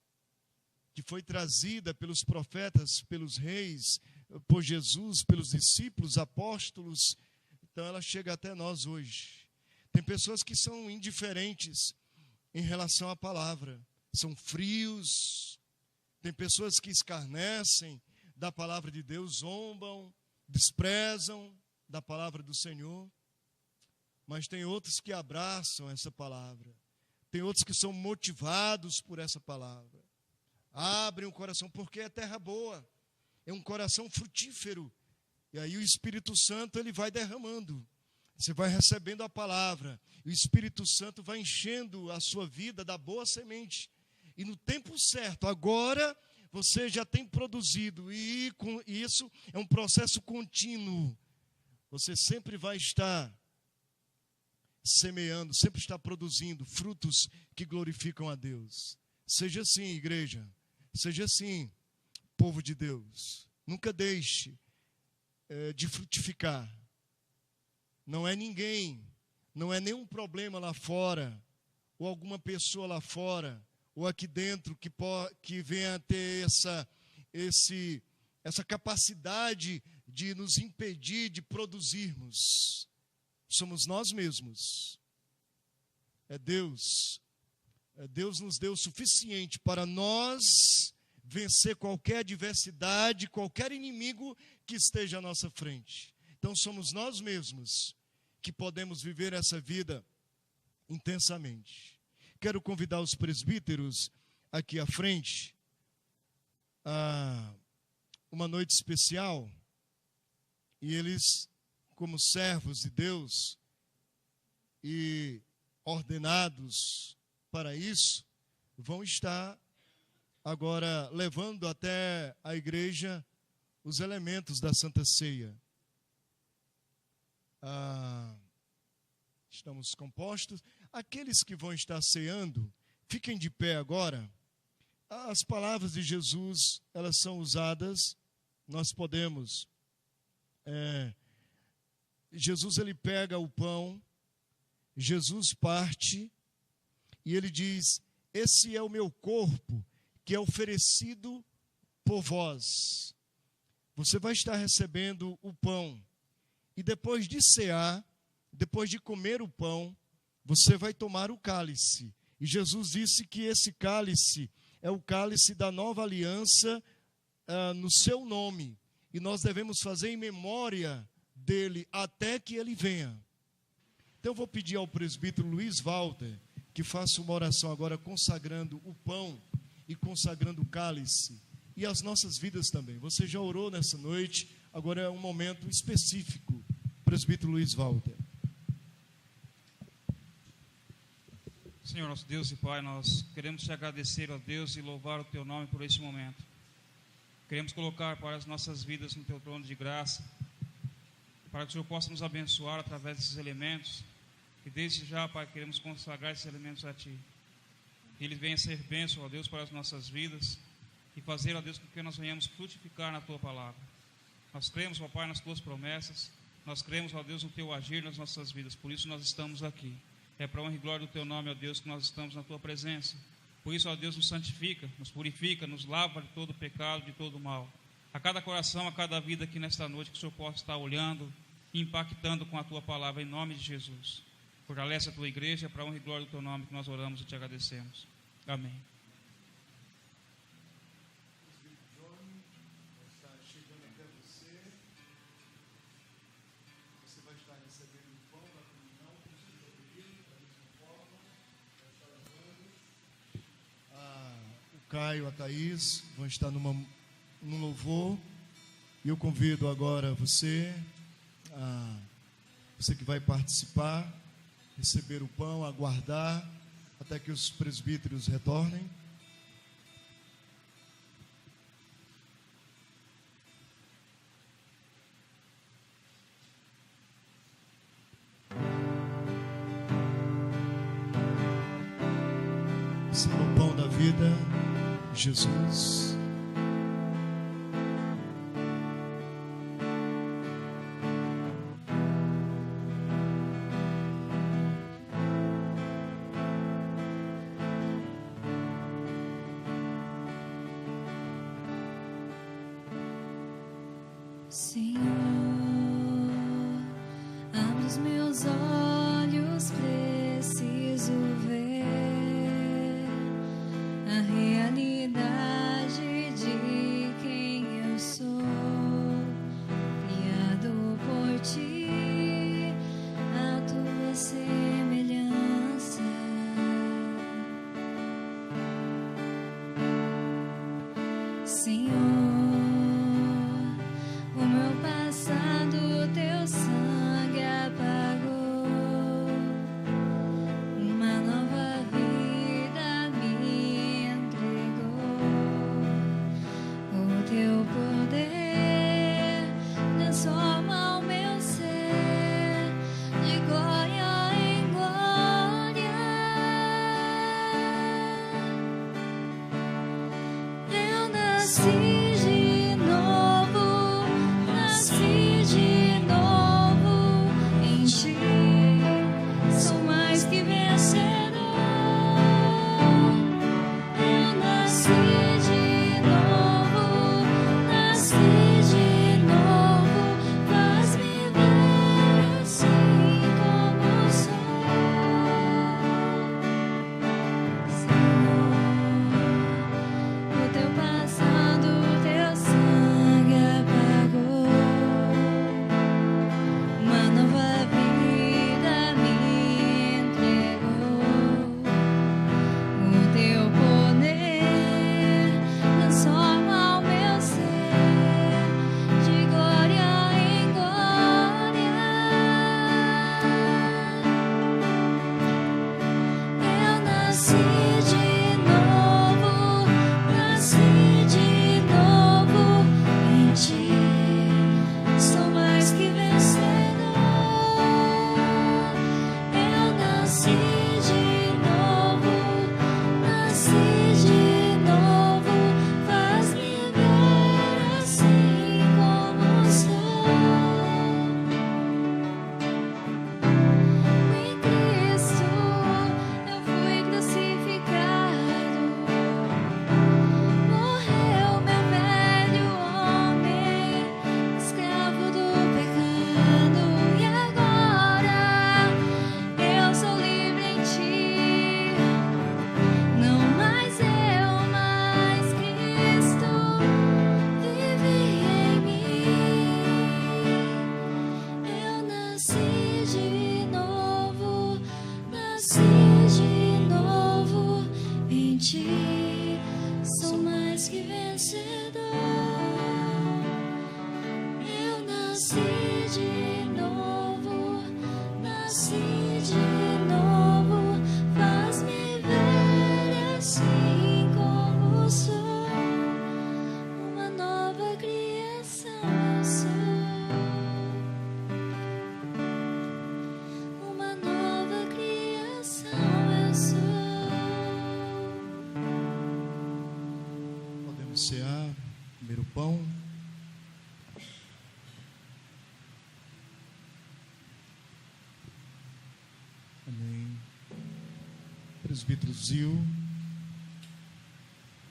que foi trazida pelos profetas, pelos reis, por Jesus, pelos discípulos, apóstolos, então ela chega até nós hoje. Tem pessoas que são indiferentes em relação à palavra, são frios. Tem pessoas que escarnecem da palavra de Deus, zombam, desprezam da palavra do Senhor. Mas tem outros que abraçam essa palavra. Tem outros que são motivados por essa palavra. Abrem o coração, porque é terra boa, é um coração frutífero. E aí o Espírito Santo, ele vai derramando. Você vai recebendo a palavra, e o Espírito Santo vai enchendo a sua vida da boa semente. E no tempo certo, agora você já tem produzido, e com isso é um processo contínuo. Você sempre vai estar semeando, sempre está produzindo frutos que glorificam a Deus. Seja assim, igreja, seja assim, povo de Deus. Nunca deixe de frutificar. Não é ninguém, não é nenhum problema lá fora, ou alguma pessoa lá fora, ou aqui dentro que venha a ter essa capacidade de nos impedir de produzirmos. Somos nós mesmos. É Deus. Deus nos deu o suficiente para nós vencer qualquer adversidade, qualquer inimigo que esteja à nossa frente. Então somos nós mesmos que podemos viver essa vida intensamente. Quero convidar os presbíteros aqui à frente a uma noite especial, e eles, como servos de Deus e ordenados para isso, vão estar agora levando até a igreja os elementos da Santa Ceia. Estamos compostos. Aqueles que vão estar ceando, fiquem de pé agora. As palavras de Jesus, elas são usadas, nós podemos. Jesus, ele pega o pão, Jesus parte, e ele diz: esse é o meu corpo, que é oferecido por vós. Você vai estar recebendo o pão, e depois de cear, depois de comer o pão, você vai tomar o cálice. E Jesus disse que esse cálice é o cálice da nova aliança no seu nome. E nós devemos fazer em memória dele até que ele venha. Então eu vou pedir ao presbítero Luiz Walter que faça uma oração agora consagrando o pão e consagrando o cálice e as nossas vidas também. Você já orou nessa noite, agora é um momento específico. Presbítero Luiz Walter. Senhor, nosso Deus e Pai, nós queremos te agradecer, ó Deus, e louvar o teu nome por este momento. Queremos colocar para as nossas vidas no teu trono de graça, para que o Senhor possa nos abençoar através desses elementos, e desde já, Pai, queremos consagrar esses elementos a Ti. Que eles venham ser bênção, ó Deus, para as nossas vidas, e fazer, ó Deus, com que nós venhamos frutificar na Tua palavra. Nós cremos, ó Pai, nas Tuas promessas, nós cremos, ó Deus, no Teu agir nas nossas vidas, por isso nós estamos aqui. É para a honra e glória do Teu nome, ó Deus, que nós estamos na Tua presença. Por isso, ó Deus, nos santifica, nos purifica, nos lava de todo pecado, de todo mal. A cada coração, a cada vida aqui nesta noite, que o Senhor possa estar olhando e impactando com a Tua palavra, em nome de Jesus. Fortalece a Tua igreja, é para a honra e glória do Teu nome que nós oramos e Te agradecemos. Amém. Caio, a Thaís vão estar num louvor, e eu convido agora você que vai participar, receber o pão, aguardar até que os presbíteros retornem. Receba o pão da vida, Jesus. Senhor, abre os meus olhos, preciso ver a realidade de quem eu sou, criado por Ti, a Tua semelhança. Senhor, o meu passado Teu sangue apagou, presbítero Zil,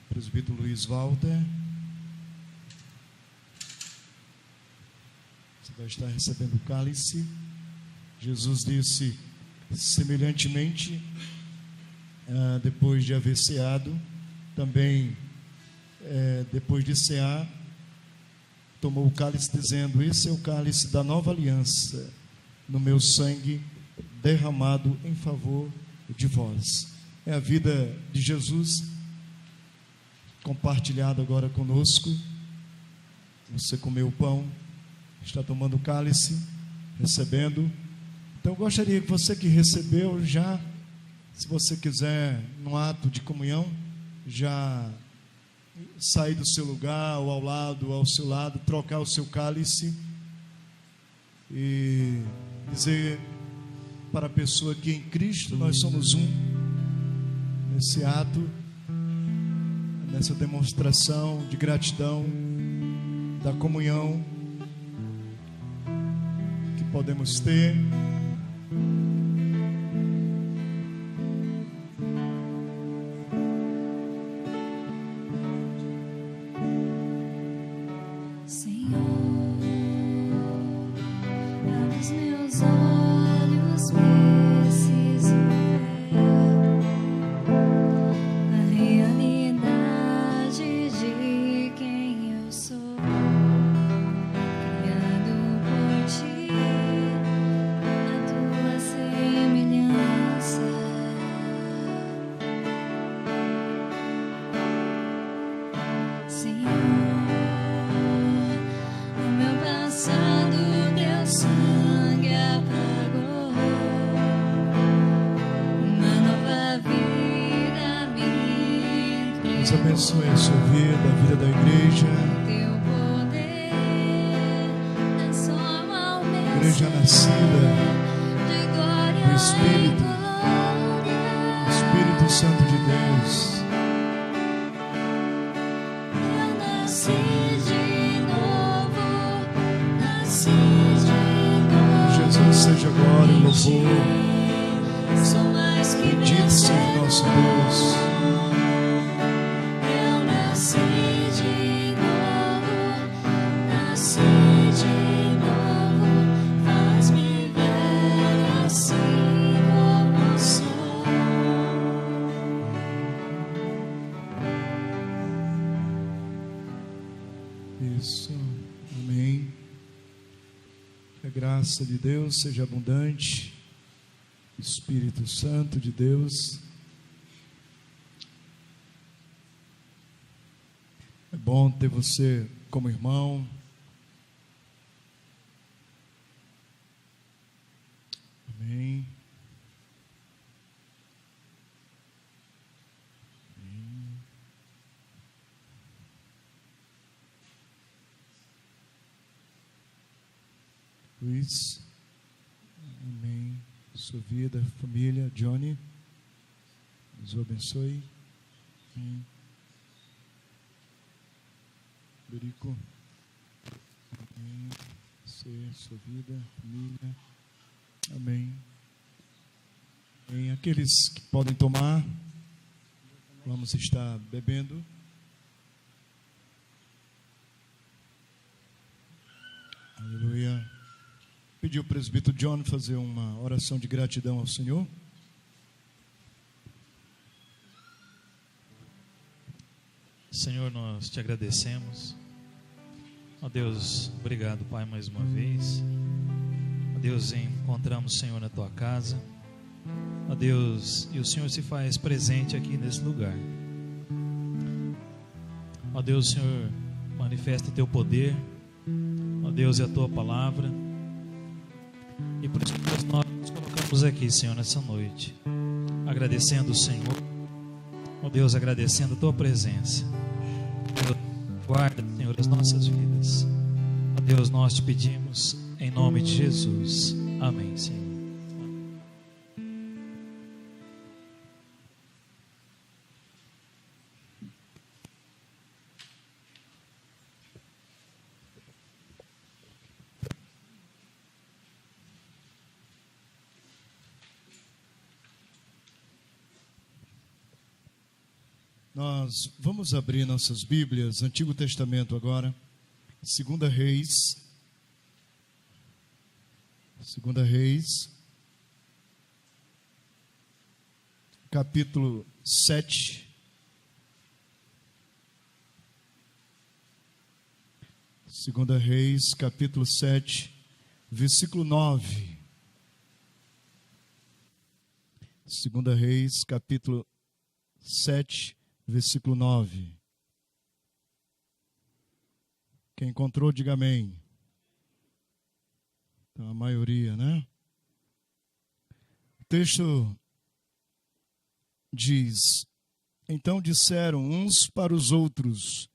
presbítero Luiz Walter. Você vai estar recebendo o cálice. Jesus disse, semelhantemente, depois de haver ceado, também depois de cear, tomou o cálice dizendo, esse é o cálice da nova aliança, no meu sangue derramado em favor de vós. É a vida de Jesus compartilhada agora conosco. Você comeu o pão, está tomando o cálice, recebendo. Então eu gostaria que você que recebeu já, se você quiser, no ato de comunhão, já sair do seu lugar, ou ao lado, ou ao seu lado, trocar o seu cálice e dizer para a pessoa que em Cristo nós somos um, nesse ato, nessa demonstração de gratidão, da comunhão que podemos ter. Abençoe a sua vida, a vida da igreja. Igreja nascida do Espírito Santo de Deus. Jesus seja glória e louvor. Bendito seja o nosso Deus. Isso, amém. Que a graça de Deus seja abundante, Espírito Santo de Deus. É bom ter você como irmão. Amém. Luiz, amém. Sua vida, família, Johnny, Deus o abençoe. Amém. Berico, amém. Você, sua vida, família, amém. Amém. Aqueles que podem tomar, vamos estar bebendo. Aleluia. Pedir o presbítero John fazer uma oração de gratidão ao Senhor. Senhor, nós te agradecemos. Ó Deus, obrigado, Pai, mais uma vez. Ó Deus, encontramos, Senhor, na tua casa. Ó Deus, e o Senhor se faz presente aqui nesse lugar. Ó Deus, o Senhor manifesta o teu poder. Ó Deus, e a tua palavra. E por isso nós nos colocamos aqui, Senhor, nessa noite, agradecendo o Senhor. Ó Deus, agradecendo a tua presença. Guarda, Senhor, as nossas vidas. Ó Deus, nós te pedimos em nome de Jesus. Amém, Senhor. Nós vamos abrir nossas Bíblias, Antigo Testamento agora, 2 Reis, capítulo 7. 2 Reis, capítulo 7, versículo 9. 2 Reis, capítulo 7, versículo 9. Quem encontrou, diga amém. Então, a maioria, né? O texto diz: então disseram uns para os outros: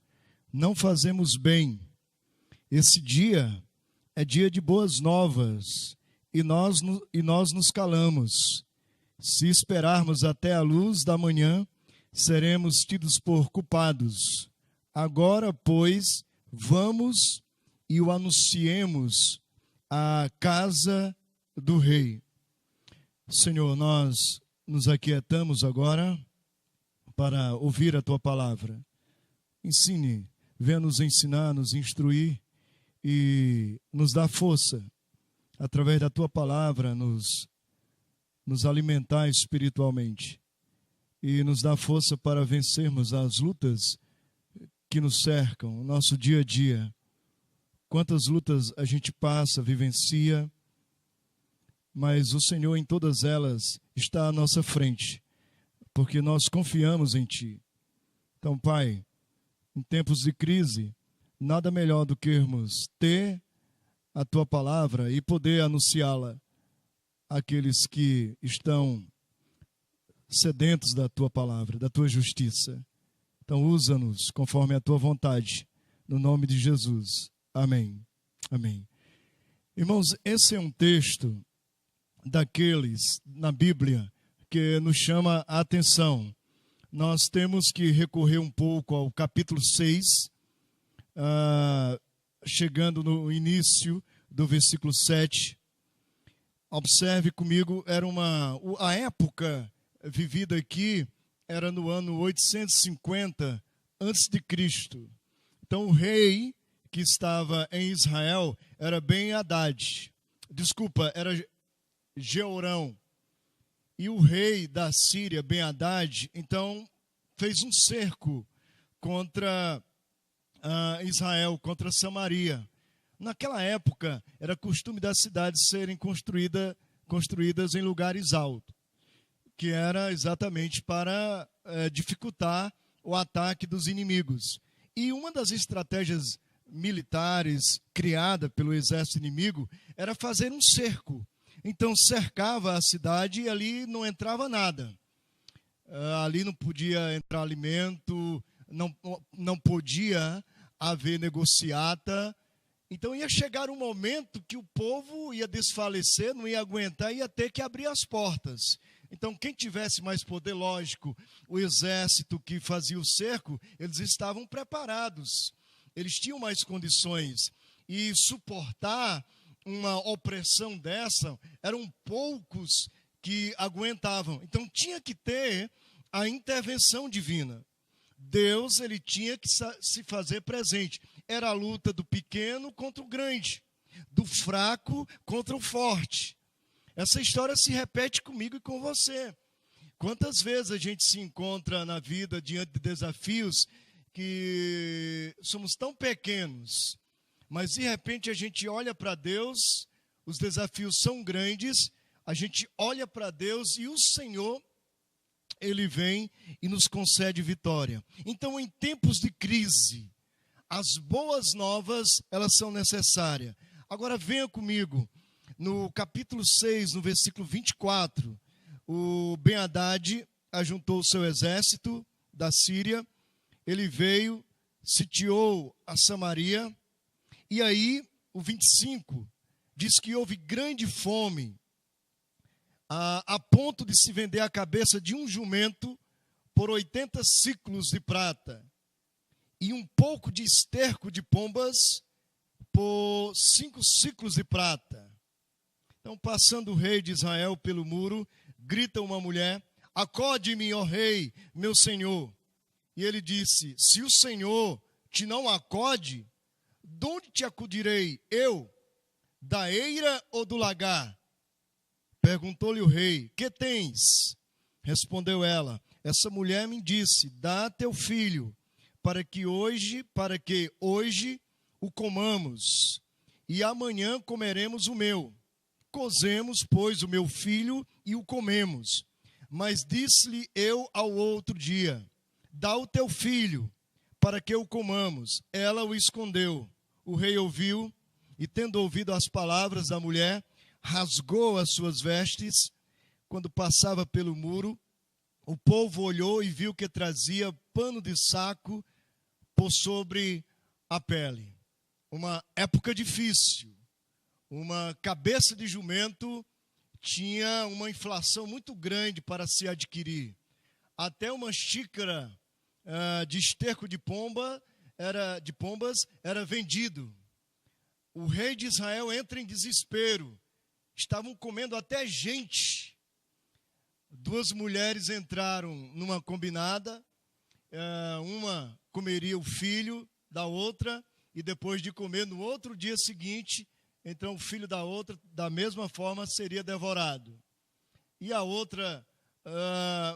não fazemos bem. Esse dia é dia de boas novas, e nós nos calamos. Se esperarmos até a luz da manhã, seremos tidos por culpados. Agora, pois, vamos e o anunciemos à casa do rei. Senhor, nós nos aquietamos agora para ouvir a Tua palavra. Ensine, venha nos ensinar, nos instruir e nos dá força, através da Tua palavra, nos alimentar espiritualmente e nos dá força para vencermos as lutas que nos cercam, o nosso dia a dia. Quantas lutas a gente passa, vivencia, mas o Senhor em todas elas está à nossa frente, porque nós confiamos em Ti. Então, Pai, em tempos de crise, nada melhor do que irmos ter a Tua palavra e poder anunciá-la àqueles que estão sedentos da Tua palavra, da Tua justiça. Então, usa-nos conforme a Tua vontade, no nome de Jesus. Amém. Amém. Irmãos, esse é um texto daqueles na Bíblia que nos chama a atenção. Nós temos que recorrer um pouco ao capítulo 6, chegando no início do versículo 7. Observe comigo, a época vivida aqui era no ano 850 a.C. Então o rei que estava em Israel era era Jeorão. E o rei da Síria, Ben-Hadad, então fez um cerco contra Israel, contra Samaria. Naquela época, era costume das cidades serem construídas em lugares altos, que era exatamente para dificultar o ataque dos inimigos. E uma das estratégias militares criada pelo exército inimigo era fazer um cerco. Então cercava a cidade e ali não entrava nada. Ali não podia entrar alimento, não podia haver negociata. Então ia chegar um momento que o povo ia desfalecer, não ia aguentar, ia ter que abrir as portas. Então quem tivesse mais poder, lógico, o exército que fazia o cerco, eles estavam preparados. Eles tinham mais condições. E suportar uma opressão dessa, eram poucos que aguentavam. Então tinha que ter a intervenção divina. Deus, ele tinha que se fazer presente. Era a luta do pequeno contra o grande, do fraco contra o forte. Essa história se repete comigo e com você. Quantas vezes a gente se encontra na vida diante de desafios que somos tão pequenos, mas de repente a gente olha para Deus, os desafios são grandes, a gente olha para Deus e o Senhor, Ele vem e nos concede vitória. Então, em tempos de crise, as boas novas, elas são necessárias. Agora venha comigo, no capítulo 6, no versículo 24, o Ben-Hadad ajuntou o seu exército da Síria, ele veio, sitiou a Samaria, e aí, o 25, diz que houve grande fome, a ponto de se vender a cabeça de um jumento por 80 ciclos de prata, e um pouco de esterco de pombas por 5 ciclos de prata. Então, passando o rei de Israel pelo muro, grita uma mulher: acode-me, ó rei, meu senhor. E ele disse: se o Senhor te não acode, de onde te acudirei eu? Da eira ou do lagar? Perguntou-lhe o rei: que tens? Respondeu ela: essa mulher me disse: dá teu filho, para que hoje o comamos, e amanhã comeremos o meu. Cozemos, pois, o meu filho e o comemos. Mas disse-lhe eu ao outro dia: dá o teu filho, para que o comamos. Ela o escondeu. O rei ouviu, e tendo ouvido as palavras da mulher, rasgou as suas vestes. Quando passava pelo muro, o povo olhou e viu que trazia pano de saco por sobre a pele. Uma época difícil. Uma cabeça de jumento tinha uma inflação muito grande para se adquirir. Até uma xícara de esterco de pombas era vendido. O rei de Israel entra em desespero. Estavam comendo até gente. Duas mulheres entraram numa combinada. Uma comeria o filho da outra, e depois de comer no outro dia seguinte, então o filho da outra, da mesma forma, seria devorado. E a outra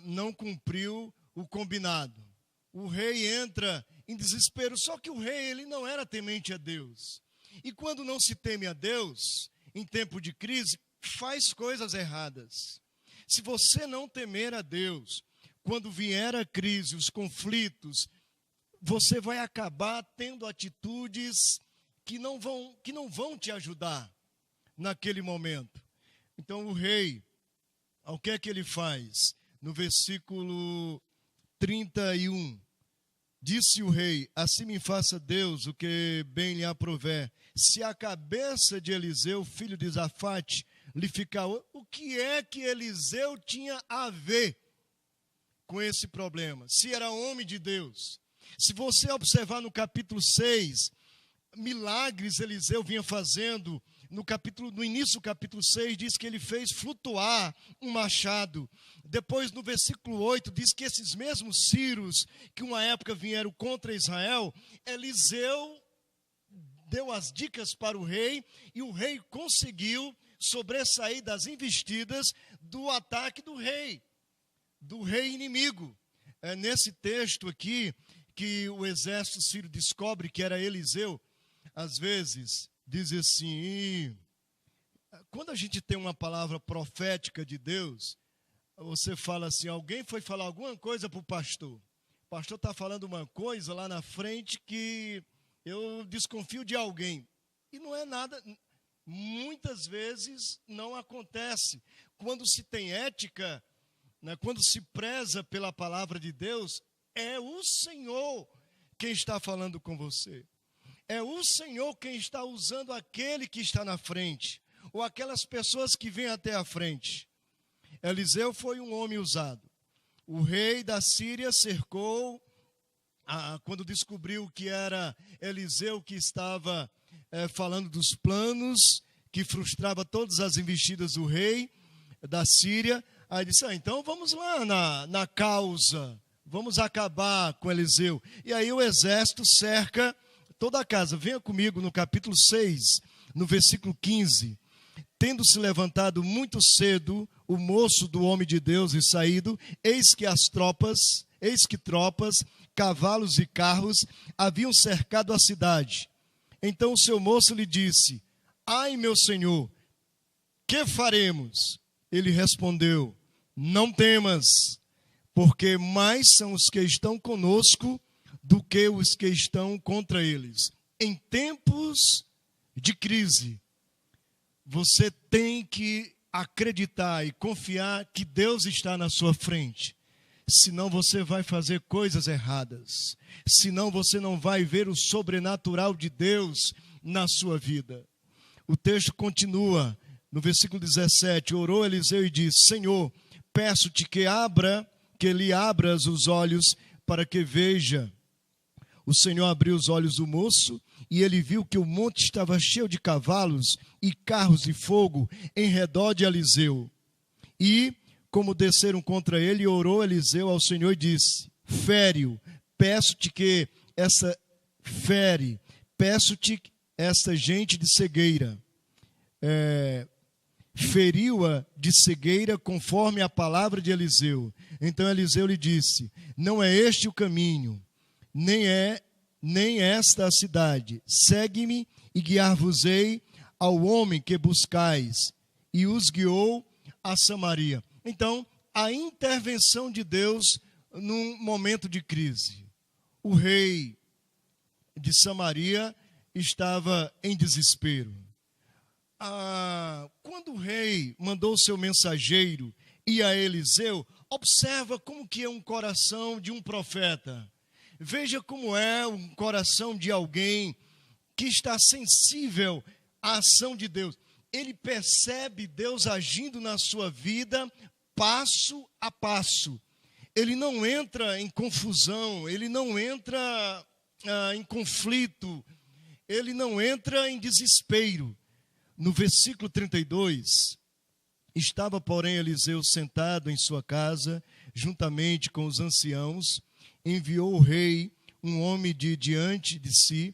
não cumpriu o combinado. O rei entra em desespero, só que o rei ele não era temente a Deus. E quando não se teme a Deus, em tempo de crise, faz coisas erradas. Se você não temer a Deus, quando vier a crise, os conflitos, você vai acabar tendo atitudes que não vão te ajudar naquele momento. Então o rei, o que é que ele faz? No versículo 31, disse o rei: assim me faça Deus o que bem lhe aprouver, se a cabeça de Eliseu, filho de Safate, lhe ficar... O que é que Eliseu tinha a ver com esse problema? Se era homem de Deus. Se você observar no capítulo 6, milagres Eliseu vinha fazendo. No início do capítulo 6, diz que ele fez flutuar um machado. Depois, no versículo 8, diz que esses mesmos sírios, que uma época vieram contra Israel, Eliseu deu as dicas para o rei, e o rei conseguiu sobressair das investidas do ataque do rei inimigo. É nesse texto aqui que o exército sírio descobre que era Eliseu. Às vezes, diz assim, quando a gente tem uma palavra profética de Deus, você fala assim, alguém foi falar alguma coisa para o pastor está falando uma coisa lá na frente que eu desconfio de alguém. E não é nada, muitas vezes não acontece. Quando se tem ética, né, quando se preza pela palavra de Deus, é o Senhor quem está falando com você. É o Senhor quem está usando aquele que está na frente, ou aquelas pessoas que vêm até a frente. Eliseu foi um homem usado. O rei da Síria cercou, quando descobriu que era Eliseu que estava falando dos planos, que frustrava todas as investidas do rei da Síria. Aí disse, então vamos lá na causa, vamos acabar com Eliseu. E aí o exército cerca toda a casa. Venha comigo no capítulo 6, no versículo 15. Tendo se levantado muito cedo o moço do homem de Deus e saído, eis que tropas, cavalos e carros haviam cercado a cidade. Então o seu moço lhe disse, ai meu senhor, que faremos? Ele respondeu, não temas, porque mais são os que estão conosco do que os que estão contra eles. Em tempos de crise, você tem que acreditar e confiar que Deus está na sua frente. Senão você vai fazer coisas erradas. Senão você não vai ver o sobrenatural de Deus na sua vida. O texto continua, no versículo 17, orou Eliseu e disse, Senhor, peço-te que lhe abras os olhos para que veja. O Senhor abriu os olhos do moço e ele viu que o monte estava cheio de cavalos e carros de fogo em redor de Eliseu. E, como desceram contra ele, orou Eliseu ao Senhor e disse, fere-o, peço-te que peço-te esta gente de cegueira, feriu-a de cegueira conforme a palavra de Eliseu. Então Eliseu lhe disse: não é este o caminho, nem esta a cidade. Segue-me e guiar-vos-ei ao homem que buscais. E os guiou a Samaria. Então, a intervenção de Deus num momento de crise. O rei de Samaria estava em desespero. Quando o rei mandou seu mensageiro ir a Eliseu, observa como que é um coração de um profeta. Veja como é um coração de alguém que está sensível à ação de Deus. Ele percebe Deus agindo na sua vida passo a passo. Ele não entra em confusão, ele não entra em conflito, ele não entra em desespero. No versículo 32, estava, porém, Eliseu sentado em sua casa, juntamente com os anciãos. Enviou o rei um homem de diante de si,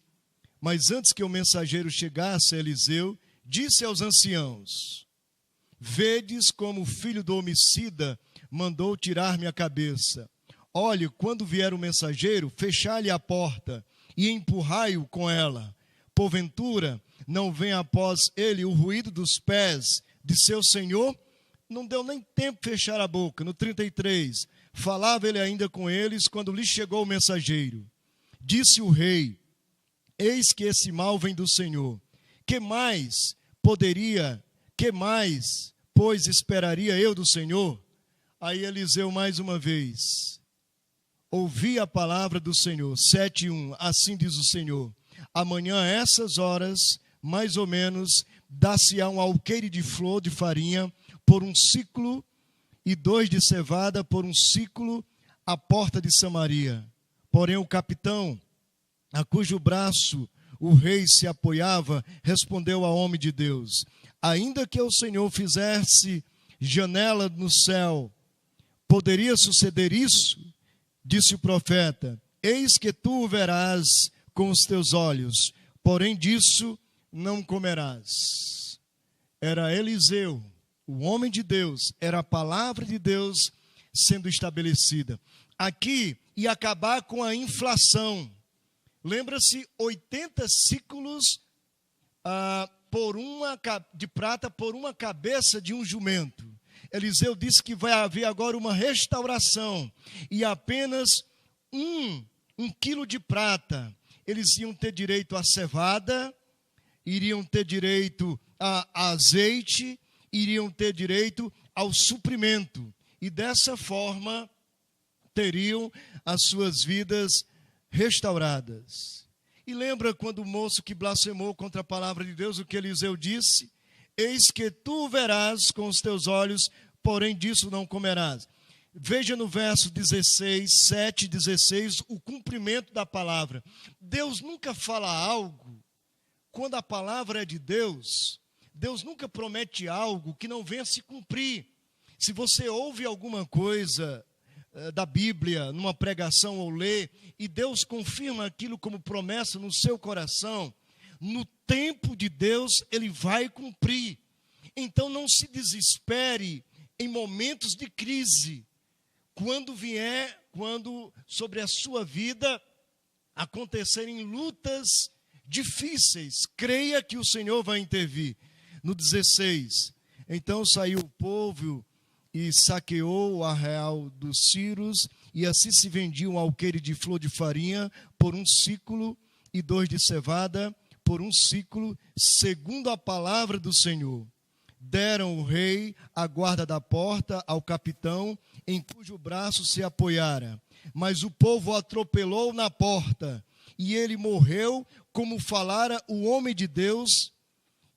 mas antes que o mensageiro chegasse a Eliseu, disse aos anciãos: vedes como o filho do homicida mandou tirar-me a cabeça. Olhe, quando vier o mensageiro, fechai-lhe a porta e empurrai-o com ela. Porventura, não vem após ele o ruído dos pés de seu senhor? Não deu nem tempo de fechar a boca. No 33, falava ele ainda com eles, quando lhe chegou o mensageiro. Disse o rei: eis que esse mal vem do Senhor. Que mais, pois, esperaria eu do Senhor? Aí Eliseu mais uma vez: ouvi a palavra do Senhor. 7:1, assim diz o Senhor: amanhã a essas horas, mais ou menos, dá-se-á um alqueire de flor de farinha por 1 siclo, e 2 de cevada por 1 siclo, à porta de Samaria. Porém o capitão, a cujo braço o rei se apoiava, respondeu ao homem de Deus: ainda que o Senhor fizesse janela no céu, poderia suceder isso? Disse o profeta: eis que tu o verás com os teus olhos, porém disso não comerás. Era Eliseu, o homem de Deus, era a palavra de Deus sendo estabelecida. Aqui ia acabar com a inflação. Lembra-se, 80 ciclos de prata por uma cabeça de um jumento. Eliseu disse que vai haver agora uma restauração, e apenas um quilo de prata. Eles iam ter direito a cevada, iriam ter direito a azeite, iriam ter direito ao suprimento. E dessa forma, teriam as suas vidas restauradas. E lembra quando o moço que blasfemou contra a palavra de Deus, o que Eliseu disse? Eis que tu verás com os teus olhos, porém disso não comerás. Veja no verso 7:16, o cumprimento da palavra. Deus nunca fala algo quando a palavra é de Deus. Deus nunca promete algo que não venha se cumprir. Se você ouve alguma coisa da Bíblia, numa pregação ou lê, e Deus confirma aquilo como promessa no seu coração, no tempo de Deus, Ele vai cumprir. Então não se desespere em momentos de crise. Quando sobre a sua vida acontecerem lutas difíceis, creia que o Senhor vai intervir. No 16, então saiu o povo e saqueou o arraial dos Círios, e assim se vendia um alqueire de flor de farinha por 1 siclo, e 2 de cevada por 1 siclo, segundo a palavra do Senhor. Deram o rei a guarda da porta ao capitão, em cujo braço se apoiara. Mas o povo o atropelou na porta, e ele morreu, como falara o homem de Deus,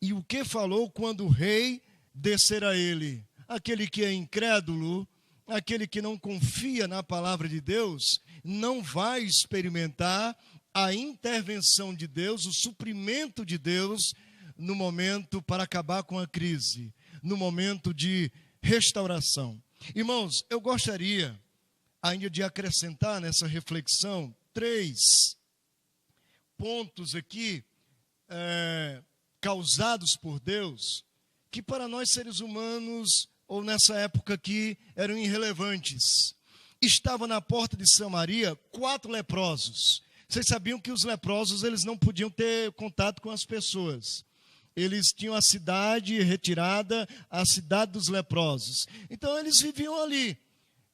e o que falou quando o rei descer a ele. Aquele que é incrédulo, aquele que não confia na palavra de Deus, não vai experimentar a intervenção de Deus, o suprimento de Deus, no momento para acabar com a crise, no momento de restauração. Irmãos, eu gostaria ainda de acrescentar nessa reflexão 3 pontos aqui causados por Deus, que para nós seres humanos, ou nessa época aqui, eram irrelevantes. Estava na porta de Samaria 4 leprosos. Vocês sabiam que os leprosos, eles não podiam ter contato com as pessoas. Eles tinham a cidade retirada, a cidade dos leprosos. Então eles viviam ali,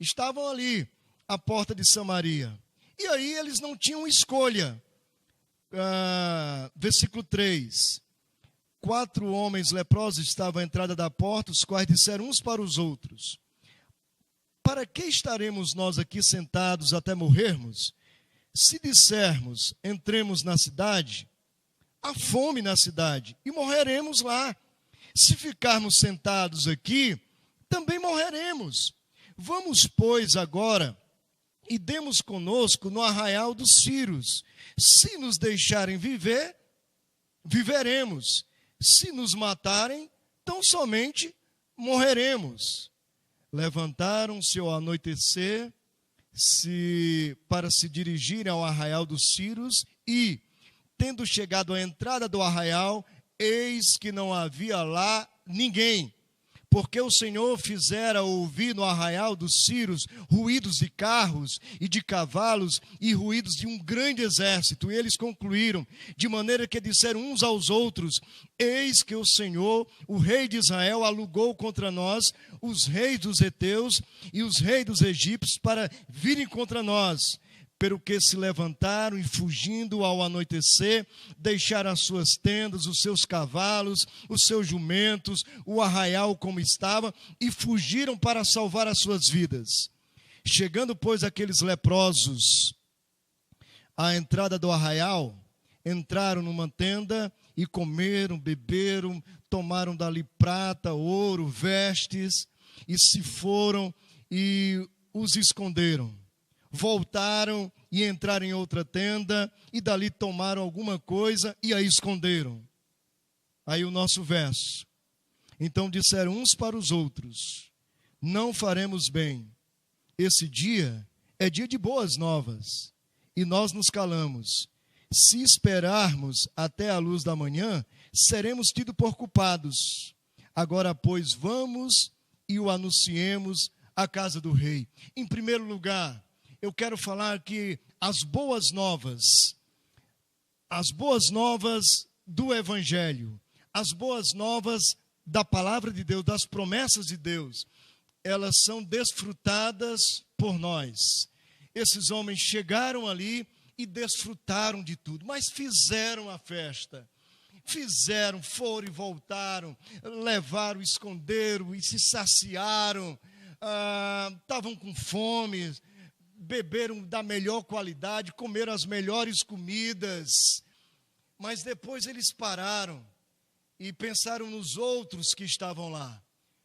estavam ali, à porta de Samaria. E aí eles não tinham escolha. Versículo 3. 4 homens leprosos estavam à entrada da porta, os quais disseram uns para os outros: para que estaremos nós aqui sentados até morrermos? Se dissermos, entremos na cidade, há fome na cidade, e morreremos lá. Se ficarmos sentados aqui, também morreremos. Vamos, pois, agora, e demos conosco no arraial dos Círios. Se nos deixarem viver, viveremos. Se nos matarem, tão somente morreremos. Levantaram-se ao anoitecer, para se dirigirem ao arraial dos Círios, e, tendo chegado à entrada do arraial, eis que não havia lá ninguém, porque o Senhor fizera ouvir no arraial dos Círios ruídos de carros e de cavalos e ruídos de um grande exército. E eles concluíram, de maneira que disseram uns aos outros: eis que o Senhor, o rei de Israel, alugou contra nós os reis dos heteus e os reis dos egípcios para virem contra nós. Pelo que se levantaram e, fugindo ao anoitecer, deixaram as suas tendas, os seus cavalos, os seus jumentos, o arraial como estava, e fugiram para salvar as suas vidas. Chegando, pois, aqueles leprosos à entrada do arraial, entraram numa tenda e comeram, beberam, tomaram dali prata, ouro, vestes, e se foram e os esconderam. Voltaram e entraram em outra tenda, e dali tomaram alguma coisa e a esconderam. Aí o nosso verso. Então disseram uns para os outros: não faremos bem. Esse dia é dia de boas novas, e nós nos calamos. Se esperarmos até a luz da manhã, seremos tidos por culpados. Agora, pois, vamos e o anunciemos à casa do rei. Em primeiro lugar, eu quero falar que as boas novas do Evangelho, as boas novas da palavra de Deus, das promessas de Deus, elas são desfrutadas por nós. Esses homens chegaram ali e desfrutaram de tudo, mas fizeram a festa. Fizeram, foram e voltaram, levaram, esconderam e se saciaram, estavam com fome, beberam da melhor qualidade, comeram as melhores comidas, mas depois eles pararam e pensaram nos outros que estavam lá.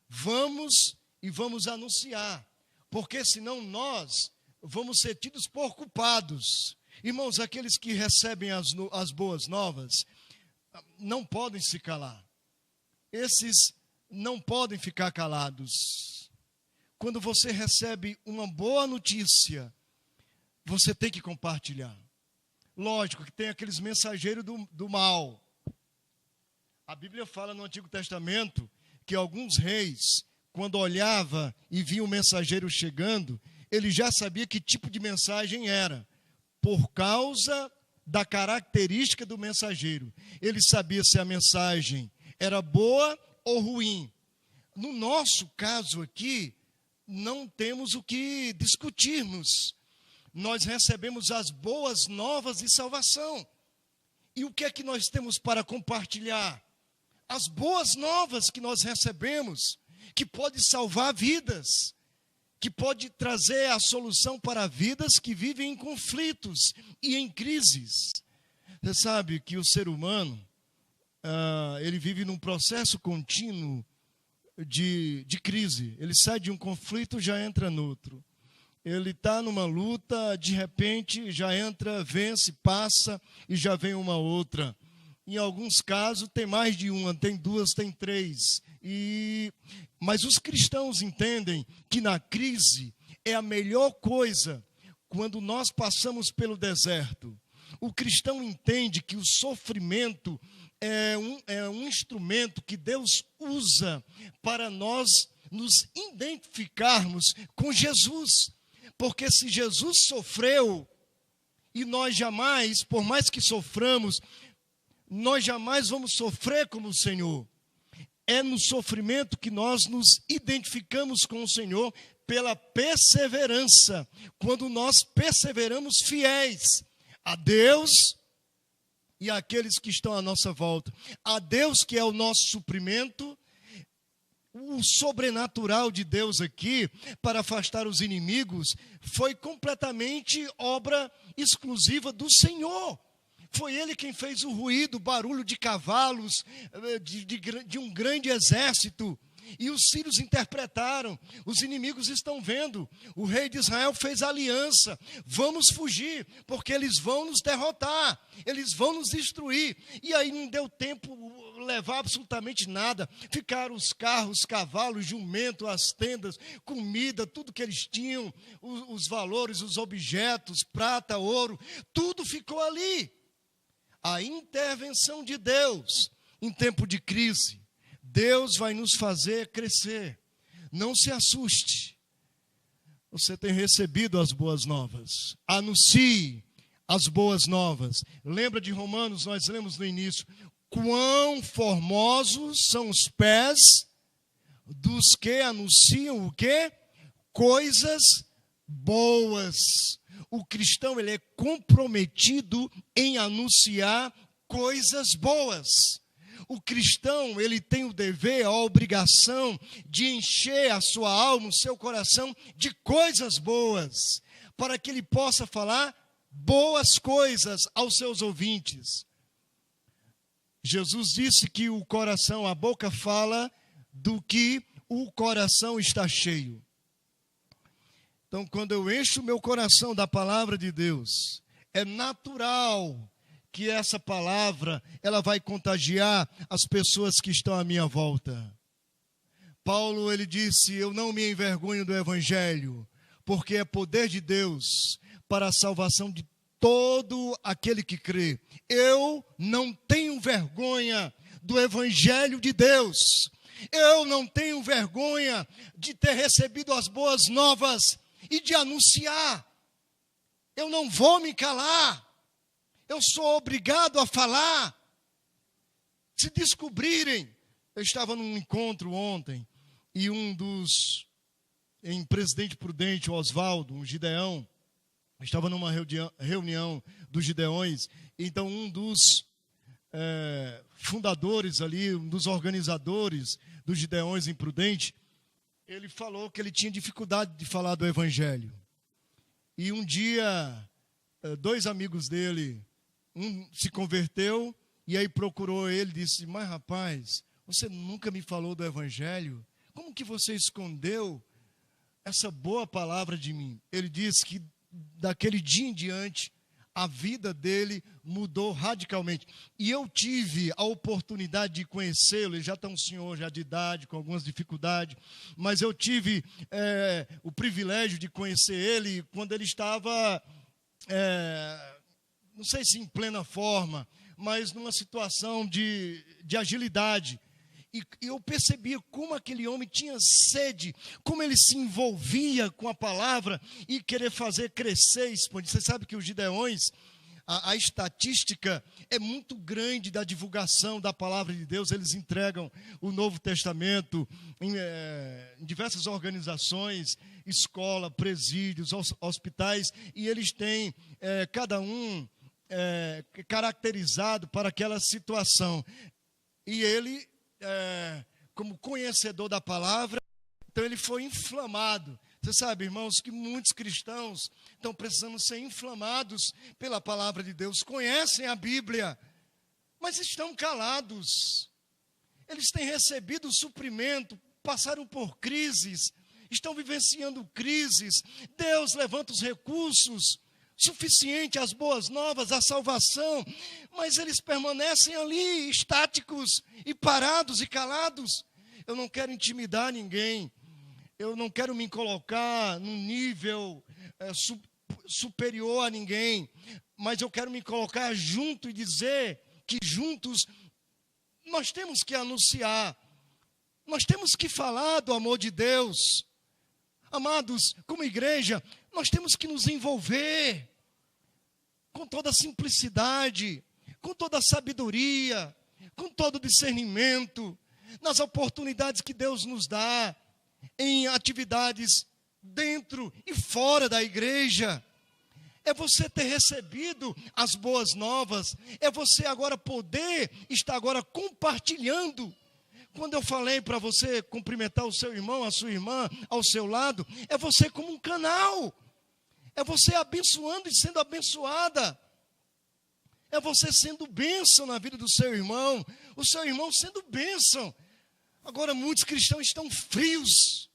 Vamos e vamos anunciar, porque senão nós vamos ser tidos por culpados. Irmãos, aqueles que recebem as boas novas não podem se calar. Esses não podem ficar calados. Quando você recebe uma boa notícia, você tem que compartilhar. Lógico que tem aqueles mensageiros do mal. A Bíblia fala no Antigo Testamento que alguns reis, quando olhava e via um mensageiro chegando, ele já sabia que tipo de mensagem era, por causa da característica do mensageiro. Ele sabia se a mensagem era boa ou ruim. No nosso caso aqui, não temos o que discutirmos. Nós recebemos as boas novas de salvação. E o que é que nós temos para compartilhar? As boas novas que nós recebemos, que pode salvar vidas, que pode trazer a solução para vidas que vivem em conflitos e em crises. Você sabe que o ser humano, ele vive num processo contínuo de crise. Ele sai de um conflito, já entra no outro. Ele está numa luta, de repente já entra, vence, passa e já vem uma outra. Em alguns casos tem mais de uma, tem duas, tem três. Mas os cristãos entendem que na crise é a melhor coisa quando nós passamos pelo deserto, o cristão entende que o sofrimento é um instrumento que Deus usa para nós nos identificarmos com Jesus. Porque se Jesus sofreu, e nós jamais, por mais que soframos, nós jamais vamos sofrer como o Senhor. É no sofrimento que nós nos identificamos com o Senhor pela perseverança. Quando nós perseveramos fiéis a Deus e àqueles que estão à nossa volta. A Deus que é o nosso suprimento. O sobrenatural de Deus aqui, para afastar os inimigos, foi completamente obra exclusiva do Senhor. Foi Ele quem fez o ruído, o barulho de cavalos, de um grande exército. E os sírios interpretaram, os inimigos estão vendo, o rei de Israel fez aliança, vamos fugir, porque eles vão nos derrotar, eles vão nos destruir. E aí não deu tempo levar absolutamente nada, ficaram os carros, cavalos, jumento, as tendas, comida, tudo que eles tinham, os valores, os objetos, prata, ouro, tudo ficou ali. A intervenção de Deus em tempo de crise. Deus vai nos fazer crescer. Não se assuste. Você tem recebido as boas novas. Anuncie as boas novas. Lembra de Romanos, nós lemos no início. Quão formosos são os pés dos que anunciam o quê? Coisas boas. O cristão, ele é comprometido em anunciar coisas boas. O cristão, ele tem o dever, a obrigação de encher a sua alma, o seu coração de coisas boas, para que ele possa falar boas coisas aos seus ouvintes. Jesus disse que o coração, a boca fala do que o coração está cheio. Então, quando eu encho o meu coração da palavra de Deus, é natural que essa palavra, ela vai contagiar as pessoas que estão à minha volta. Paulo, ele disse, eu não me envergonho do evangelho, porque é poder de Deus para a salvação de todo aquele que crê. Eu não tenho vergonha do evangelho de Deus. Eu não tenho vergonha de ter recebido as boas novas e de anunciar. Eu não vou me calar. Eu sou obrigado a falar. Se descobrirem, eu estava num encontro ontem, e em Presidente Prudente, o Oswaldo, um Gideão, estava numa reunião dos Gideões, então um dos fundadores ali, um dos organizadores dos Gideões em Prudente, ele falou que ele tinha dificuldade de falar do Evangelho. E um dia, dois amigos dele, um se converteu e aí procurou ele e disse, mas rapaz, você nunca me falou do Evangelho? Como que você escondeu essa boa palavra de mim? Ele disse que daquele dia em diante, a vida dele mudou radicalmente. E eu tive a oportunidade de conhecê-lo, ele já está um senhor já de idade, com algumas dificuldades, mas eu tive o privilégio de conhecer ele quando ele estava, não sei se em plena forma, mas numa situação de agilidade. E eu percebia como aquele homem tinha sede, como ele se envolvia com a palavra e querer fazer crescer, expandir. Você sabe que os Gideões, a estatística é muito grande da divulgação da palavra de Deus. Eles entregam o Novo Testamento em diversas organizações, escola, presídios, hospitais, e eles têm cada um caracterizado para aquela situação. E ele, como conhecedor da palavra, então ele foi inflamado. Você sabe, irmãos, que muitos cristãos estão precisando ser inflamados pela palavra de Deus, conhecem a Bíblia, mas estão calados. Eles têm recebido o suprimento, passaram por crises, estão vivenciando crises. Deus levanta os recursos suficiente, as boas novas, a salvação, mas eles permanecem ali, estáticos e parados e calados. Eu não quero intimidar ninguém, eu não quero me colocar num nível superior a ninguém, mas eu quero me colocar junto e dizer que juntos nós temos que anunciar, nós temos que falar do amor de Deus. Amados, como igreja, nós temos que nos envolver com toda a simplicidade, com toda a sabedoria, com todo o discernimento, nas oportunidades que Deus nos dá, em atividades dentro e fora da igreja. É você ter recebido as boas novas, é você agora poder estar agora compartilhando. Quando eu falei para você cumprimentar o seu irmão, a sua irmã ao seu lado, é você como um canal, é você abençoando e sendo abençoada, é você sendo bênção na vida do seu irmão, o seu irmão sendo bênção. Agora muitos cristãos estão frios,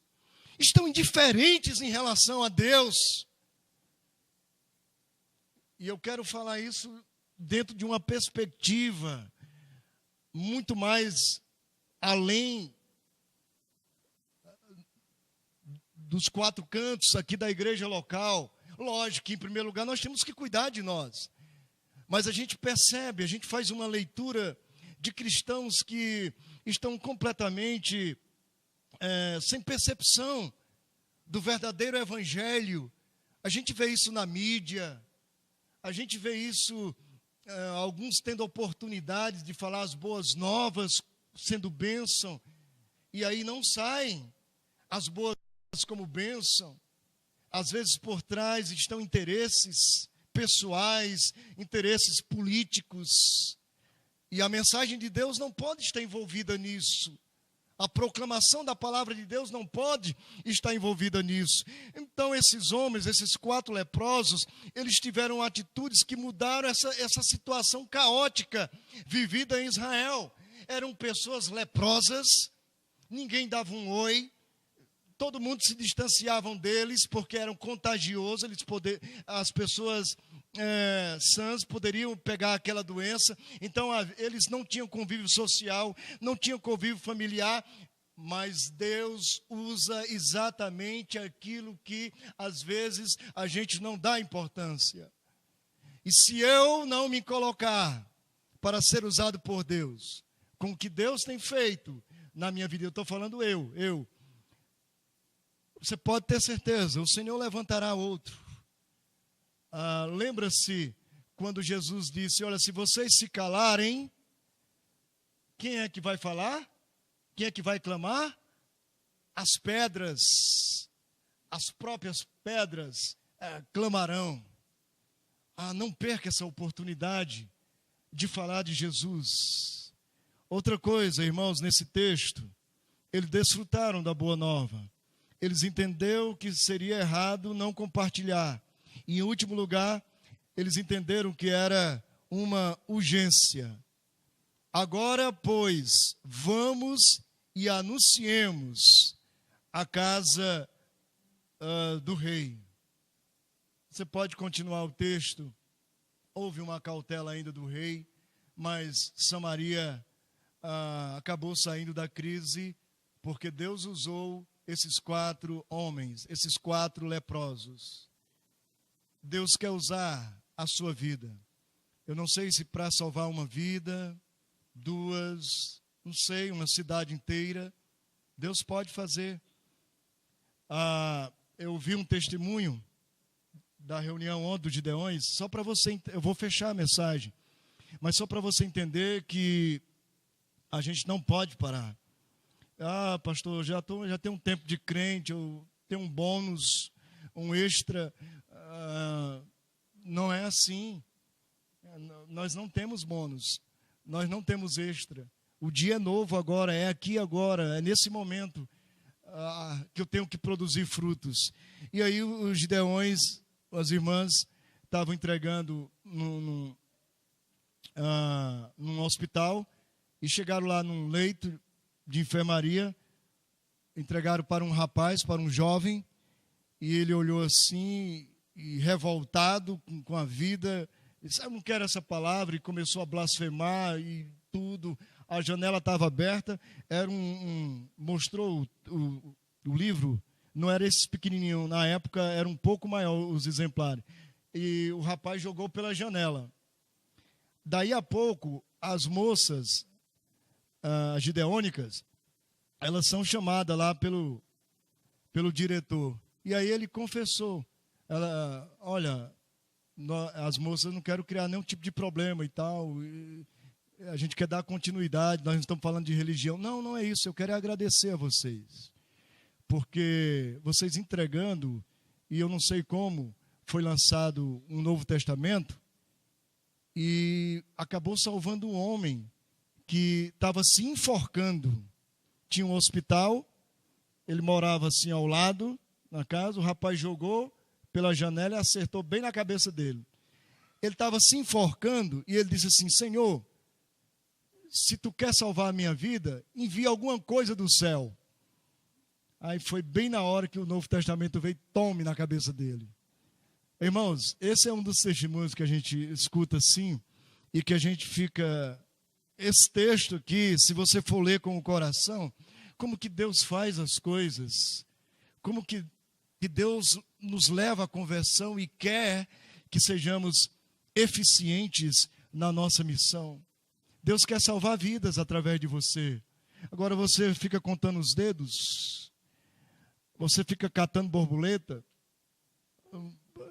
estão indiferentes em relação a Deus. E eu quero falar isso dentro de uma perspectiva muito mais além dos quatro cantos aqui da igreja local. Lógico que, em primeiro lugar, nós temos que cuidar de nós. Mas a gente percebe, a gente faz uma leitura de cristãos que estão completamente sem percepção do verdadeiro evangelho. A gente vê isso na mídia, a gente vê isso, alguns tendo oportunidades de falar as boas novas, sendo bênção, e aí não saem as boas como bênção. Às vezes por trás estão interesses pessoais, interesses políticos, e a mensagem de Deus não pode estar envolvida nisso. A proclamação da palavra de Deus não pode estar envolvida nisso. Então esses homens, esses 4 leprosos, eles tiveram atitudes que mudaram essa situação caótica vivida em Israel. Eram pessoas leprosas, ninguém dava um oi, todo mundo se distanciavam deles porque eram contagiosos, as pessoas sãs poderiam pegar aquela doença. Então eles não tinham convívio social, não tinham convívio familiar, mas Deus usa exatamente aquilo que às vezes a gente não dá importância. E se eu não me colocar para ser usado por Deus, com o que Deus tem feito na minha vida, eu estou falando eu, você pode ter certeza, o Senhor levantará outro. Lembra-se quando Jesus disse, olha, se vocês se calarem, quem é que vai falar? Quem é que vai clamar? As pedras, as próprias pedras clamarão. Não perca essa oportunidade de falar de Jesus. Outra coisa, irmãos, nesse texto, eles desfrutaram da boa nova. Eles entenderam que seria errado não compartilhar. E, em último lugar, eles entenderam que era uma urgência. Agora, pois, vamos e anunciemos a casa do rei. Você pode continuar o texto. Houve uma cautela ainda do rei, mas Samaria acabou saindo da crise, porque Deus usou esses 4 homens, esses 4 leprosos. Deus quer usar a sua vida. Eu não sei se para salvar uma vida, 2, não sei, uma cidade inteira. Deus pode fazer. Eu vi um testemunho da reunião ontem dos Gideões, só para você, eu vou fechar a mensagem, mas só para você entender que a gente não pode parar. Pastor, já tenho um tempo de crente, eu tenho um bônus, um extra. Não é assim. Nós não temos bônus, nós não temos extra. O dia é novo agora, é aqui agora, é nesse momento que eu tenho que produzir frutos. E aí os Gideões, as irmãs, estavam entregando num hospital e chegaram lá num leito de enfermaria, entregaram para um rapaz, para um jovem, e ele olhou assim, e revoltado com a vida, disse, eu não quero essa palavra, e começou a blasfemar e tudo. A janela estava aberta, mostrou o livro não era esse pequenininho, na época era um pouco maior os exemplares. E o rapaz jogou pela janela. Daí a pouco, as moças gideônicas, elas são chamadas lá pelo diretor. E aí ele confessou. Olha, as moças não querem criar nenhum tipo de problema e tal. A gente quer dar continuidade, nós não estamos falando de religião. Não, não é isso, eu quero agradecer a vocês. Porque vocês entregando, e eu não sei como, foi lançado um Novo Testamento, e acabou salvando um homem que estava se enforcando. Tinha um hospital, ele morava assim ao lado, na casa, o rapaz jogou pela janela e acertou bem na cabeça dele. Ele estava se enforcando e ele disse assim: Senhor, se tu quer salvar a minha vida, envia alguma coisa do céu. Aí foi bem na hora que o Novo Testamento veio, tome na cabeça dele. Irmãos, esse é um dos testemunhos que a gente escuta assim, e que a gente fica... Esse texto aqui, se você for ler com o coração, como que Deus faz as coisas, como que Deus nos leva à conversão e quer que sejamos eficientes na nossa missão. Deus quer salvar vidas através de você. Agora você fica contando os dedos, você fica catando borboleta,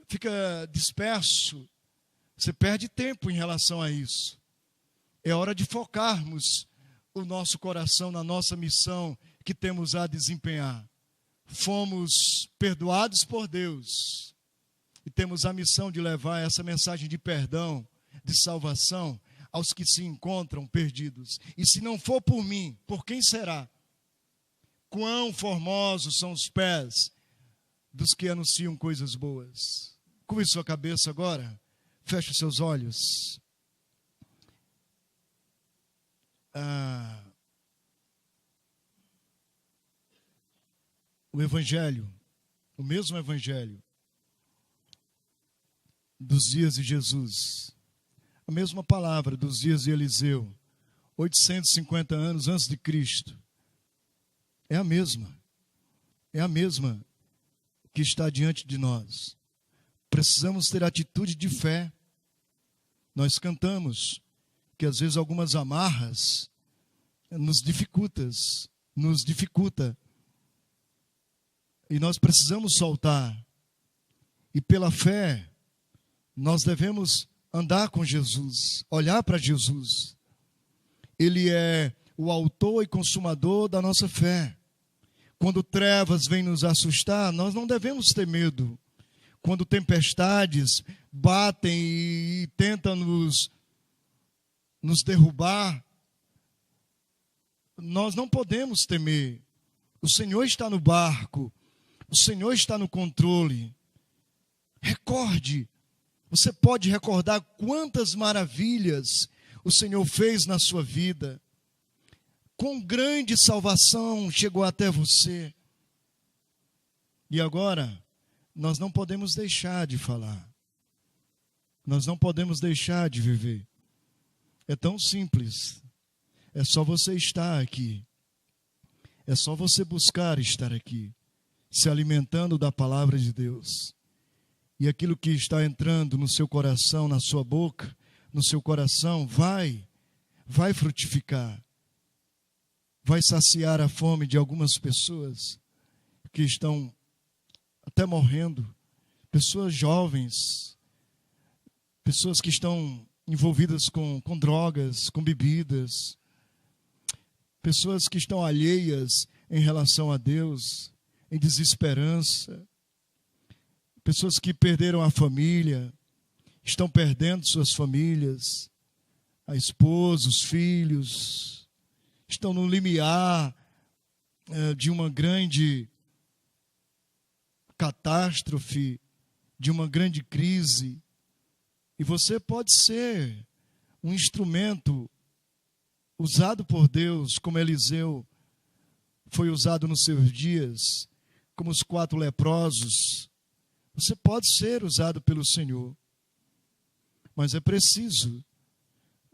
fica disperso, você perde tempo em relação a isso. É hora de focarmos o nosso coração na nossa missão que temos a desempenhar. Fomos perdoados por Deus e temos a missão de levar essa mensagem de perdão, de salvação aos que se encontram perdidos. E se não for por mim, por quem será? Quão formosos são os pés dos que anunciam coisas boas. Curve sua cabeça agora, feche os seus olhos. O Evangelho, o mesmo Evangelho dos dias de Jesus, a mesma palavra dos dias de Eliseu, 850 anos antes de Cristo, é a mesma que está diante de nós. Precisamos ter atitude de fé. Nós cantamos que às vezes algumas amarras nos dificulta. E nós precisamos soltar. E pela fé, nós devemos andar com Jesus, olhar para Jesus. Ele é o autor e consumador da nossa fé. Quando trevas vêm nos assustar, nós não devemos ter medo. Quando tempestades batem e tentam nos derrubar, nós não podemos temer. O Senhor está no barco, o Senhor está no controle. Recorde, você pode recordar quantas maravilhas o Senhor fez na sua vida. Quão grande salvação chegou até você. E agora, nós não podemos deixar de falar. Nós não podemos deixar de viver. É tão simples. É só você estar aqui. É só você buscar estar aqui, se alimentando da palavra de Deus. E aquilo que está entrando no seu coração, na sua boca, no seu coração, vai frutificar. Vai saciar a fome de algumas pessoas que estão até morrendo. Pessoas jovens, pessoas que estão envolvidas com drogas, com bebidas. Pessoas que estão alheias em relação a Deus, em desesperança. Pessoas que perderam a família, estão perdendo suas famílias, a esposa, os filhos, estão no limiar de uma grande catástrofe, de uma grande crise. E você pode ser um instrumento usado por Deus, como Eliseu foi usado nos seus dias, como os 4 leprosos. Você pode ser usado pelo Senhor, mas é preciso.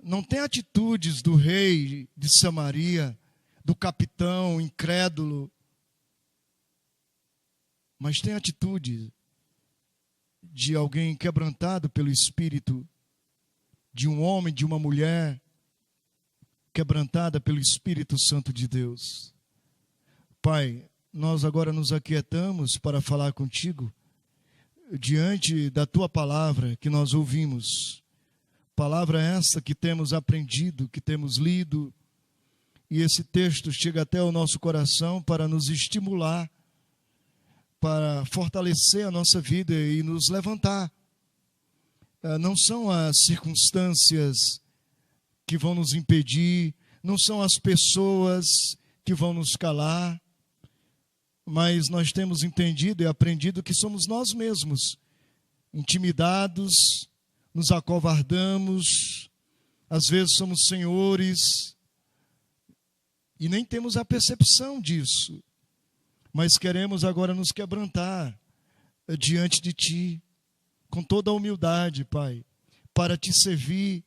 Não tem atitudes do rei de Samaria, do capitão incrédulo. mas tem atitude de alguém quebrantado pelo Espírito, de um homem, de uma mulher quebrantada pelo Espírito Santo de Deus. Pai, nós agora nos aquietamos para falar contigo diante da tua palavra que nós ouvimos. Palavra essa que temos aprendido, que temos lido, e esse texto chega até o nosso coração para nos estimular, para fortalecer a nossa vida e nos levantar. Não são as circunstâncias que vão nos impedir, não são as pessoas que vão nos calar, mas nós temos entendido e aprendido que somos nós mesmos, intimidados, nos acovardamos, às vezes somos senhores e nem temos a percepção disso, mas queremos agora nos quebrantar diante de Ti, com toda a humildade, Pai, para Te servir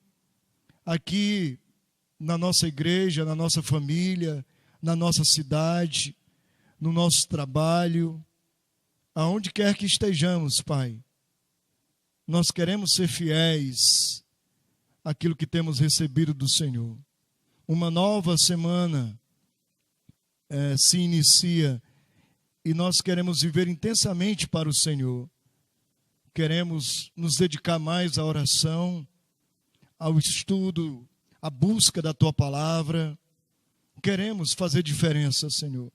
aqui na nossa igreja, na nossa família, na nossa cidade, no nosso trabalho, aonde quer que estejamos, Pai. Nós queremos ser fiéis àquilo que temos recebido do Senhor. Uma nova semana se inicia e nós queremos viver intensamente para o Senhor. Queremos nos dedicar mais à oração, ao estudo, à busca da Tua palavra. Queremos fazer diferença, Senhor.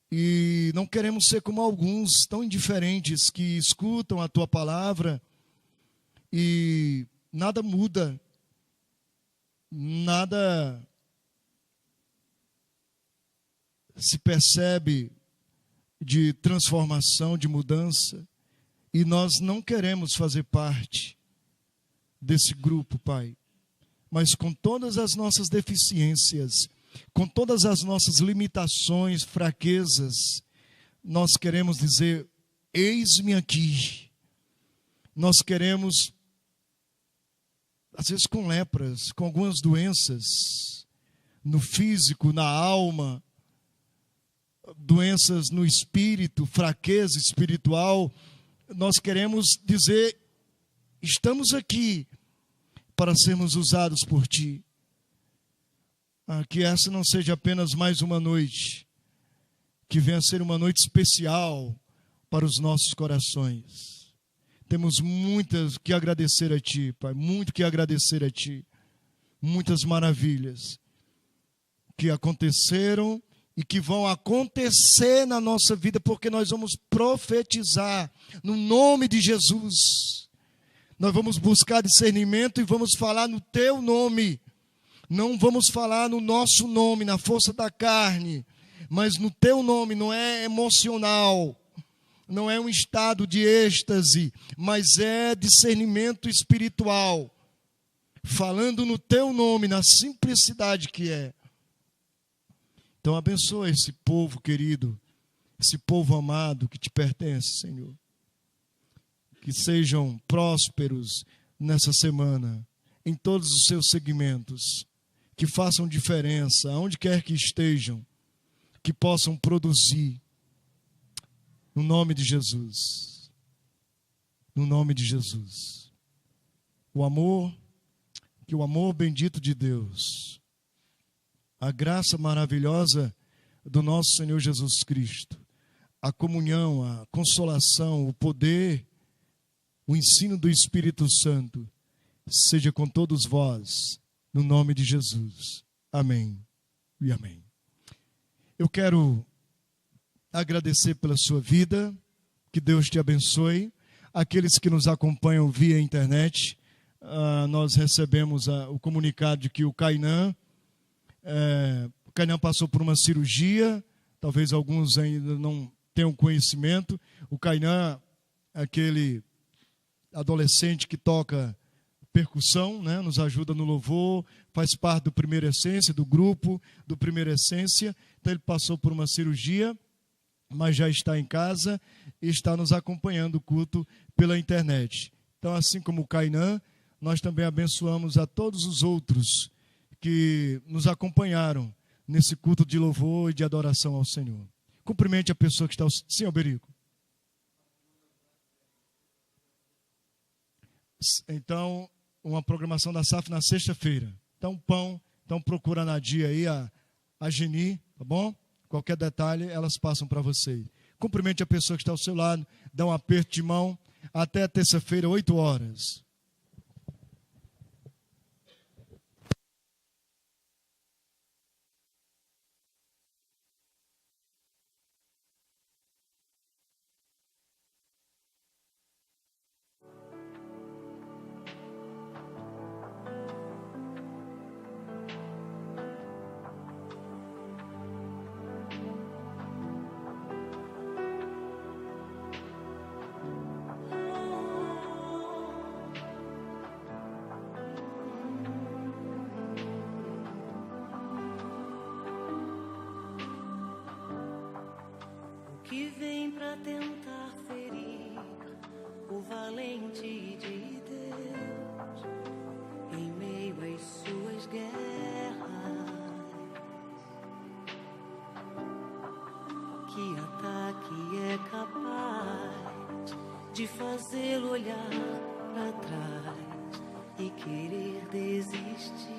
E não queremos ser como alguns tão indiferentes que escutam a Tua palavra e nada muda, nada se percebe de transformação, de mudança, e nós não queremos fazer parte desse grupo, Pai, mas com todas as nossas deficiências, com todas as nossas limitações, fraquezas, nós queremos dizer: eis-me aqui. Nós queremos, às vezes com lepras, com algumas doenças, no físico, na alma, doenças no espírito, fraqueza espiritual, nós queremos dizer: estamos aqui para sermos usados por Ti. Que essa não seja apenas mais uma noite, que venha a ser uma noite especial para os nossos corações. Temos muitas que agradecer a Ti, Pai, muito que agradecer a Ti. Muitas maravilhas que aconteceram e que vão acontecer na nossa vida, porque nós vamos profetizar no nome de Jesus. Nós vamos buscar discernimento e vamos falar no Teu nome. Não vamos falar no nosso nome, na força da carne, mas no Teu nome. Não é emocional, não é um estado de êxtase, mas é discernimento espiritual. Falando no Teu nome, na simplicidade que é. Então abençoa esse povo querido, esse povo amado que Te pertence, Senhor. Que sejam prósperos nessa semana, em todos os seus segmentos, que façam diferença, aonde quer que estejam, que possam produzir, no nome de Jesus. No nome de Jesus. Que o amor bendito de Deus, a graça maravilhosa do nosso Senhor Jesus Cristo, a comunhão, a consolação, o poder, o ensino do Espírito Santo, seja com todos vós, no nome de Jesus. Amém e amém. Eu quero agradecer pela sua vida, que Deus te abençoe. Aqueles que nos acompanham via internet, nós recebemos o comunicado de que o Kainan passou por uma cirurgia, talvez alguns ainda não tenham conhecimento. O Kainan, aquele adolescente que toca percussão, né, nos ajuda no louvor, faz parte do Primeira Essência, do grupo do Primeira Essência. Então ele passou por uma cirurgia, mas já está em casa e está nos acompanhando o culto pela internet. Então, assim como o Kainan, nós também abençoamos a todos os outros que nos acompanharam nesse culto de louvor e de adoração ao Senhor. Cumprimente a pessoa que está... Sim, Alberico. Então, uma programação da SAF na sexta-feira. Então, pão. Então, procura na Dia aí, a Geni, tá bom? Qualquer detalhe, elas passam para você. Cumprimente a pessoa que está ao seu lado, dá um aperto de mão. Até terça-feira, 8 horas. Que vem pra tentar ferir o valente de Deus em meio às suas guerras. Que ataque é capaz de fazê-lo olhar pra trás e querer desistir.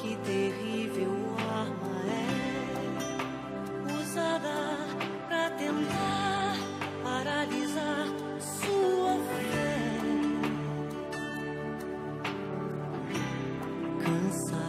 Que terrível arma é usada pra tentar paralisar sua fé. Cansado